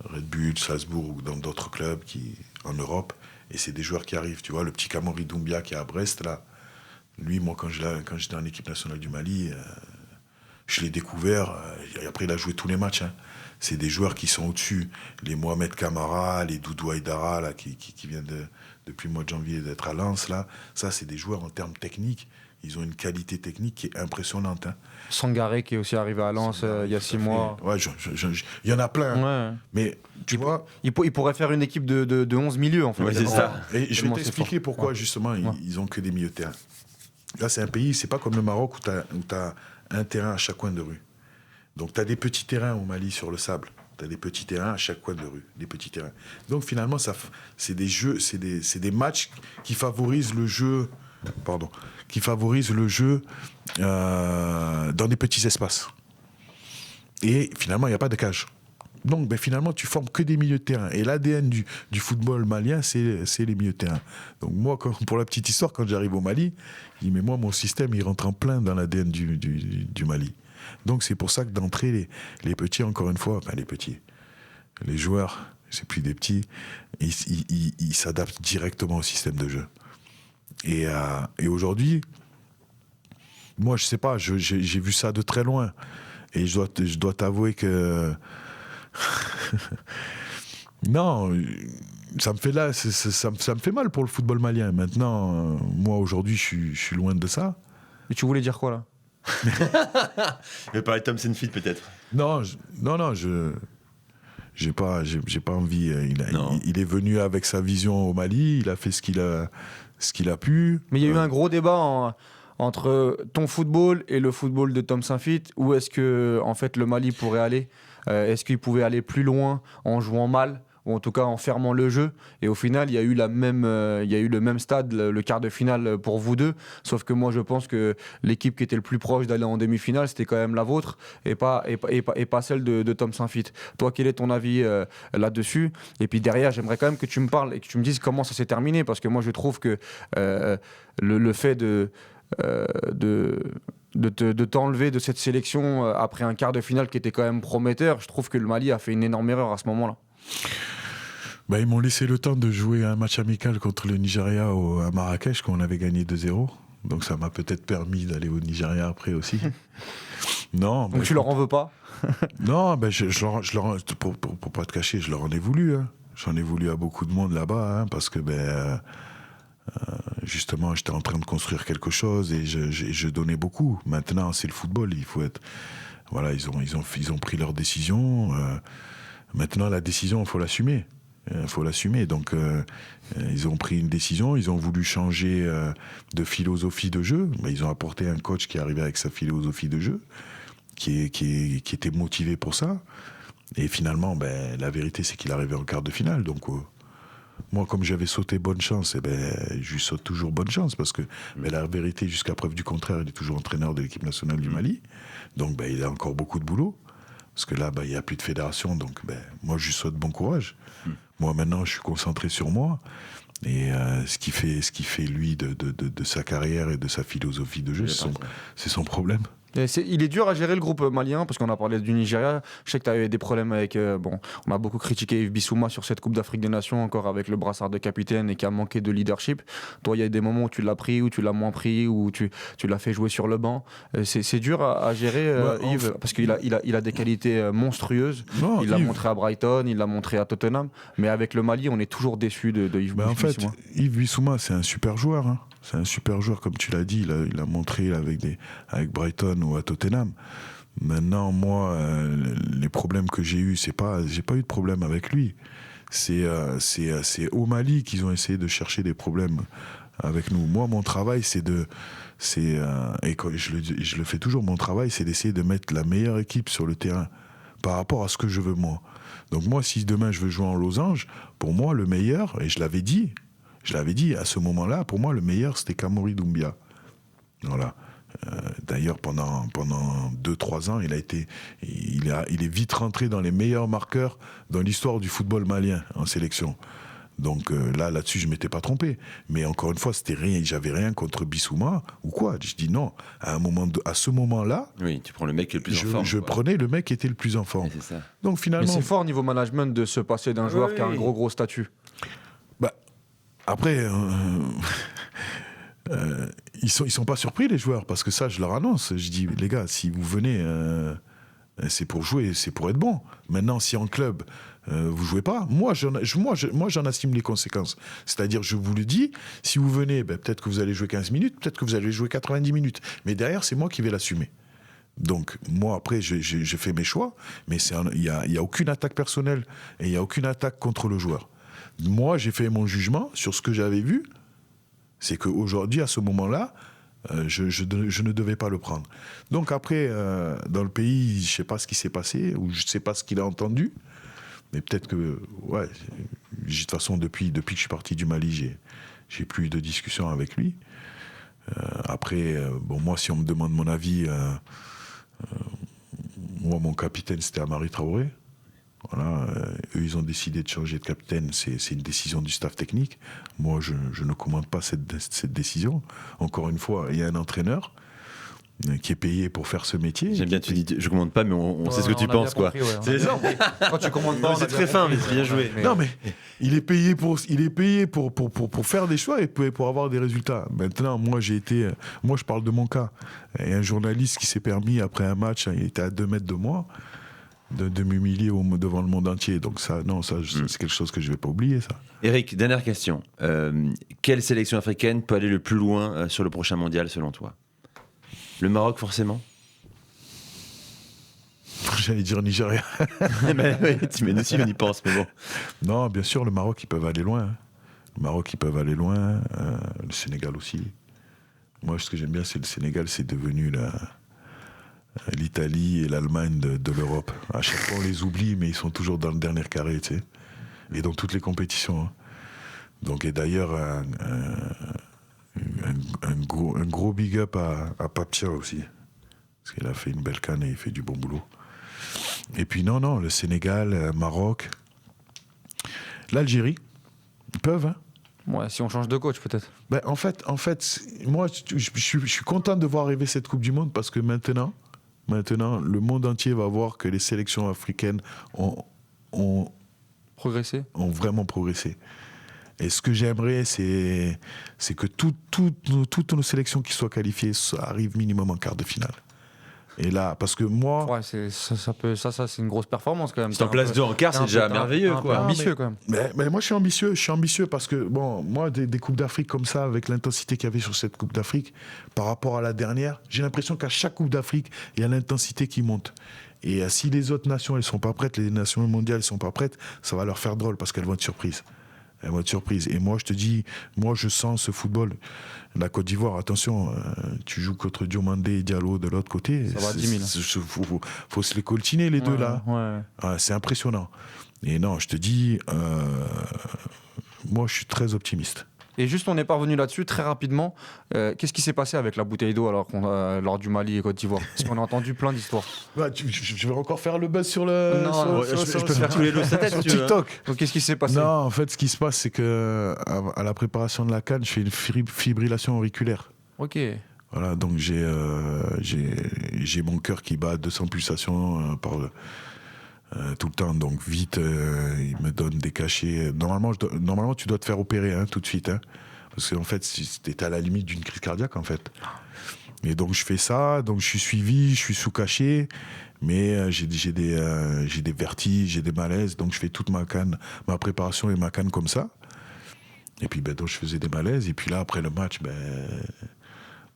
Red Bull, Salzbourg ou dans d'autres clubs en Europe. Et c'est des joueurs qui arrivent. Tu vois, le petit Kamori Doumbia qui est à Brest, là, lui, moi, quand j'étais en équipe nationale du Mali, je l'ai découvert. Et après, il a joué tous les matchs. Hein. C'est des joueurs qui sont au-dessus. Les Mohamed Kamara, les Doudou Aïdara, là, qui viennent depuis le mois de janvier d'être à Lens. Là. Ça, c'est des joueurs en termes techniques. Ils ont une qualité technique qui est impressionnante. Hein. Sangaré qui est aussi arrivé à Lens il y a 6 mois. Ouais, il y en a plein. Ouais. Mais tu vois... Il pourrait faire une équipe de 11 milieux, en fait. Ouais, c'est ça. Et je vais t'expliquer pourquoi, justement, ils ont que des milieux de terrain. Là, c'est un pays, c'est pas comme le Maroc où tu as un terrain à chaque coin de rue. Donc, tu as des petits terrains au Mali sur le sable. Tu as des petits terrains à chaque coin de rue. Des petits terrains. Donc, finalement, c'est des jeux, c'est des matchs qui favorisent le jeu... dans des petits espaces. Et finalement, il n'y a pas de cage. Donc, finalement, tu formes que des milieux de terrain. Et l'ADN du football malien, c'est les milieux de terrain. Donc, moi, pour la petite histoire, quand j'arrive au Mali, je dis, mais moi, mon système, il rentre en plein dans l'ADN du Mali. Donc, c'est pour ça que d'entrée, les petits, encore une fois, les joueurs, c'est plus des petits, ils s'adaptent directement au système de jeu. Et aujourd'hui, moi, je sais pas, j'ai vu ça de très loin. Et je dois t'avouer que... non, ça me fait mal pour le football malien. Maintenant, moi, aujourd'hui, je suis loin de ça. Et tu voulais dire quoi, là? Il va parler de Thompson Fit, peut-être. Non, j'ai pas envie. Il est venu avec sa vision au Mali, il a fait ce qu'il a pu. Mais il y a eu un gros débat entre ton football et le football de Tom Saint-Fit. Où est-ce que en fait, le Mali pourrait aller? Est-ce qu'il pouvait aller plus loin en jouant mal, ou en tout cas en fermant le jeu? Et au final, il y a eu le même stade, le quart de finale pour vous deux. Sauf que moi, je pense que l'équipe qui était le plus proche d'aller en demi-finale, c'était quand même la vôtre et pas celle de Tom Saint-Fit. Toi, quel est ton avis là-dessus? Et puis derrière, j'aimerais quand même que tu me parles et que tu me dises comment ça s'est terminé, parce que moi, je trouve que le fait de t'enlever de cette sélection après un quart de finale qui était quand même prometteur, je trouve que le Mali a fait une énorme erreur à ce moment-là. Ils m'ont laissé le temps de jouer un match amical contre le Nigeria à Marrakech, quand on avait gagné 2-0. Donc ça m'a peut-être permis d'aller au Nigeria après aussi. Non. Donc tu leur en veux pas? Non, pour pas te cacher, je leur en ai voulu. Hein. J'en ai voulu à beaucoup de monde là-bas, hein, parce que justement, j'étais en train de construire quelque chose et je donnais beaucoup. Maintenant, c'est le football, il faut être... Voilà, ils ont pris leur décision. Maintenant, la décision, il faut l'assumer. Donc, ils ont pris une décision, ils ont voulu changer de philosophie de jeu. Ils ont apporté un coach qui est arrivé avec sa philosophie de jeu, qui était motivé pour ça. Et finalement, la vérité, c'est qu'il est arrivé en quart de finale. Donc, moi, comme j'avais sauté bonne chance, je lui saute toujours bonne chance, parce que la vérité, jusqu'à preuve du contraire, il est toujours entraîneur de l'équipe nationale du Mali. Donc, il a encore beaucoup de boulot. Parce que là, il n'y a plus de fédération, donc moi, je lui souhaite bon courage. Moi, maintenant, je suis concentré sur moi. Et ce qui fait lui, de sa carrière et de sa philosophie de jeu, c'est son problème. Il est dur à gérer le groupe malien, parce qu'on a parlé du Nigeria. Je sais que tu as eu des problèmes avec... on a beaucoup critiqué Yves Bissouma sur cette Coupe d'Afrique des Nations, encore avec le brassard de capitaine, et qui a manqué de leadership. Toi, il y a des moments où tu l'as pris, où tu l'as moins pris, où tu l'as fait jouer sur le banc. C'est dur à gérer, Yves, parce qu'il a des qualités monstrueuses. Non, il l'a montré à Brighton, il l'a montré à Tottenham. Mais avec le Mali, on est toujours déçu de Yves Bissouma. En fait, Yves Bissouma, c'est un super joueur. Hein. C'est un super joueur, comme tu l'as dit. Il a montré avec Brighton ou à Tottenham. Maintenant, moi, les problèmes que j'ai eus, j'ai pas eu de problème avec lui. C'est au Mali qu'ils ont essayé de chercher des problèmes avec nous. Moi, mon travail, et je le fais toujours, mon travail, c'est d'essayer de mettre la meilleure équipe sur le terrain par rapport à ce que je veux moi. Donc moi, si demain je veux jouer en losange, pour moi, le meilleur, et je l'avais dit à ce moment-là, pour moi, le meilleur, c'était Kamori Doumbia. Voilà. D'ailleurs, pendant 2-3 ans, il est vite rentré dans les meilleurs marqueurs dans l'histoire du football malien en sélection. Donc là-dessus, je ne m'étais pas trompé. Mais encore une fois, j'avais rien contre Bissouma ou quoi. Je dis non. À ce moment-là... Oui, tu prends le mec qui est le plus en forme. Je prenais le mec qui était le plus en forme. C'est ça. Donc finalement... Mais c'est fort au niveau management de se passer d'un joueur qui a un gros statut. Après... ils sont pas surpris, les joueurs, parce que ça, je leur annonce. Je dis, les gars, si vous venez, c'est pour jouer, c'est pour être bon. Maintenant, si en club, vous jouez pas, moi, j'en assume les conséquences. C'est-à-dire, je vous le dis, si vous venez, peut-être que vous allez jouer 15 minutes, peut-être que vous allez jouer 90 minutes. Mais derrière, c'est moi qui vais l'assumer. Donc, moi, après, je fais mes choix, mais il y a aucune attaque personnelle et il n'y a aucune attaque contre le joueur. Moi, j'ai fait mon jugement sur ce que j'avais vu. C'est qu'aujourd'hui, à ce moment-là, je ne devais pas le prendre. Donc après, dans le pays, je ne sais pas ce qui s'est passé, ou je ne sais pas ce qu'il a entendu, mais peut-être que, de toute façon, depuis que je suis parti du Mali, j'ai plus eu de discussion avec lui. Après, moi, si on me demande mon avis, moi, mon capitaine, c'était Amari Traoré. Voilà, eux, ils ont décidé de changer de capitaine. C'est une décision du staff technique. Moi, je ne commande pas cette décision. Encore une fois, il y a un entraîneur qui est payé pour faire ce métier. J'aime bien, tu dis, je commande pas, mais on sait ce que tu penses, quoi. C'est ça. Quand tu commandes pas, c'est très fin, mais c'est bien joué. Non, mais il est payé pour faire des choix et pour avoir des résultats. Maintenant, moi, je parle de mon cas. Il y a un journaliste qui s'est permis, après un match, il était à 2 mètres de moi, de m'humilier devant le monde entier. Donc ça, c'est quelque chose que je vais pas oublier, ça. Eric, dernière question. Quelle sélection africaine peut aller le plus loin sur le prochain mondial, selon toi? Le Maroc, forcément? J'allais dire Nigeria. Mais nous aussi, on y pense, mais bon. Non, bien sûr, le Maroc, ils peuvent aller loin. Hein. Le Maroc, ils peuvent aller loin. Le Sénégal aussi. Moi, ce que j'aime bien, c'est le Sénégal, c'est devenu l'Italie et l'Allemagne de l'Europe. À chaque fois, on les oublie, mais ils sont toujours dans le dernier carré, tu sais. Et dans toutes les compétitions. Hein. Donc, et d'ailleurs, un gros big up à Paptia aussi. Parce qu'il a fait une belle canne et il fait du bon boulot. Et puis non, le Sénégal, Maroc, l'Algérie, ils peuvent. Hein. Ouais, si on change de coach peut-être. Ben, en fait, moi, je suis content de voir arriver cette Coupe du Monde parce que maintenant, le monde entier va voir que les sélections africaines ont vraiment progressé. Et ce que j'aimerais, c'est que toutes nos sélections qui soient qualifiées arrivent minimum en quart de finale. Et là, parce que moi... Ouais, ça c'est une grosse performance quand même. C'est en place 2 en quart, c'est déjà merveilleux, quoi. Ambitieux quand même. Mais moi, je suis ambitieux parce que, bon, moi, des Coupes d'Afrique comme ça, avec l'intensité qu'il y avait sur cette Coupe d'Afrique, par rapport à la dernière, j'ai l'impression qu'à chaque Coupe d'Afrique, il y a l'intensité qui monte. Et si les autres nations, elles sont pas prêtes, les nations mondiales, elles sont pas prêtes, ça va leur faire drôle parce qu'elles vont être surprises. Elles vont être surprises. Et moi, je te dis, je sens ce football. La Côte d'Ivoire, attention, tu joues contre Diomandé et Diallo de l'autre côté. Ça va à 10 000. Faut se les coltiner, les deux, là. Ouais. Ah, c'est impressionnant. Et non, je te dis, moi, je suis très optimiste. Et juste, on est parvenu là-dessus très rapidement. Qu'est-ce qui s'est passé avec la bouteille d'eau lors du Mali et Côte d'Ivoire? Parce qu'on a entendu plein d'histoires. Bah, je vais encore faire le buzz sur le. Non, je peux faire tous les lots sur TikTok. Donc, qu'est-ce qui s'est passé? Non, en fait, ce qui se passe, c'est que à la préparation de la CAN, je fais une fibrillation auriculaire. Ok. Voilà, donc j'ai mon cœur qui bat à 200 pulsations tout le temps, donc vite, il me donne des cachets. Normalement, tu dois te faire opérer tout de suite, parce qu'en fait, t'es à la limite d'une crise cardiaque, en fait. Et donc, je fais ça, donc je suis suivi, je suis sous cachet, mais j'ai des vertiges, j'ai des malaises, donc je fais toute ma préparation et ma canne comme ça. Et puis, donc, je faisais des malaises, et puis là, après le match,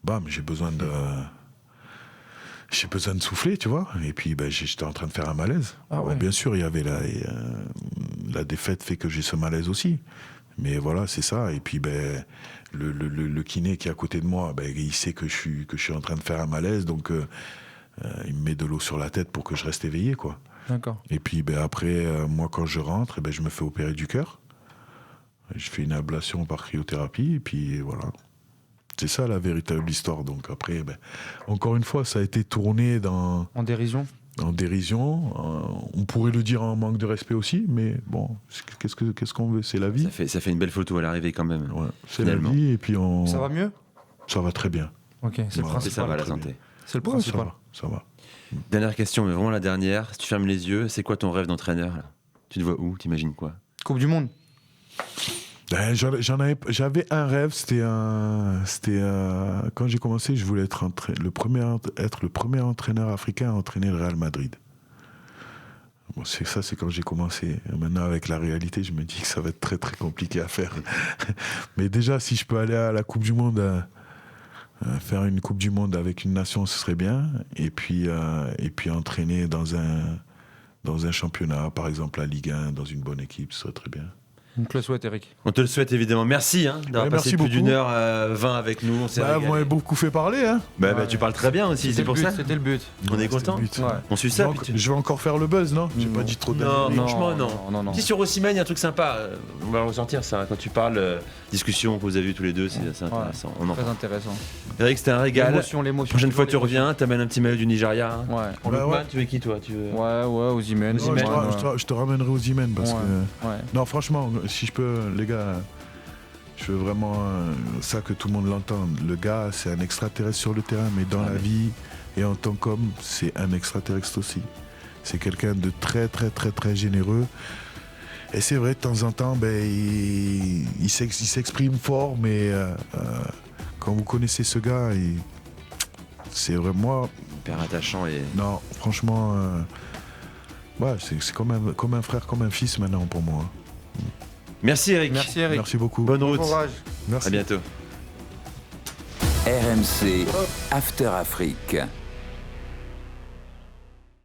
bam, j'ai besoin de souffler, tu vois. Et puis, j'étais en train de faire un malaise. Ah ouais. Bon, bien sûr, il y avait la défaite fait que j'ai ce malaise aussi. Mais voilà, c'est ça. Et puis, le kiné qui est à côté de moi, il sait que je suis en train de faire un malaise. Donc, il me met de l'eau sur la tête pour que je reste éveillé, quoi. D'accord. Et puis, après, moi, quand je rentre, je me fais opérer du cœur. Je fais une ablation par cryothérapie. Et puis, voilà. C'est ça la véritable histoire. Donc après, encore une fois, ça a été tourné en dérision. En dérision. On pourrait le dire en manque de respect aussi, mais bon, qu'est-ce qu'on veut? C'est la vie. Ça fait une belle photo à l'arrivée quand même. Ouais, c'est la vie et puis Ça va mieux? Ça va très bien. Ok, c'est le principal. Ça va la santé. C'est le principal. Ça va. Dernière question, mais vraiment la dernière. Si tu fermes les yeux, c'est quoi ton rêve d'entraîneur là? Tu te vois où? T'imagines quoi? Coupe du Monde. J'avais un rêve, c'était quand j'ai commencé, je voulais être le premier entraîneur africain à entraîner le Real Madrid. Bon, c'est quand j'ai commencé. Maintenant, avec la réalité, je me dis que ça va être très très compliqué à faire. Mais déjà, si je peux aller à la Coupe du Monde, faire une Coupe du Monde avec une nation, ce serait bien. Et puis entraîner dans un championnat, par exemple la Ligue 1, dans une bonne équipe, ce serait très bien. On te le souhaite, Eric. On te le souhaite évidemment. Merci d'avoir Ouais, passé merci plus beaucoup. d'1h20 avec nous. On s'est Bah, vous régalé. m'avez beaucoup fait parler. Hein. Bah, Ouais. tu parles très bien aussi, c'est pour ça. C'était le but. On est Ouais, content. c'était le but. Ouais. On suit Je ça. vais, je vais encore faire le buzz, non? J'ai Non. pas dit trop Non, d'années. franchement, non. non. Si sur Osimhen, il y a un truc sympa. On va le ressortir ça. Quand tu parles, discussion que vous avez vu tous les deux, c'est intéressant. On en Très parle. intéressant. Eric, c'était un régal. L'émotion. Prochaine fois, tu toujours reviens, t'amènes un petit maillot du Nigeria. l'émotion. Ouais. En Bah, Lookman, ouais. tu veux qui toi Ouais, Osimhen. Non, je te ramènerai aux Imen parce Ouais. que. Ouais. Non, franchement, si je peux, les gars, je veux vraiment ça que tout le monde l'entende. Le gars, c'est un extraterrestre sur le terrain, mais dans la vie et en tant qu'homme, c'est un extraterrestre aussi. C'est quelqu'un de très, très, très, très généreux. Et c'est vrai, de temps en temps, ben, il s'exprime fort, mais quand vous connaissez ce gars, c'est vraiment. Hyper attachant et. Non, franchement, ouais, c'est comme un frère, comme un fils maintenant pour moi. Merci Eric. Merci, Eric. Merci beaucoup. Bonne Bon route. courage. Merci. À bientôt. RMC After Afrique.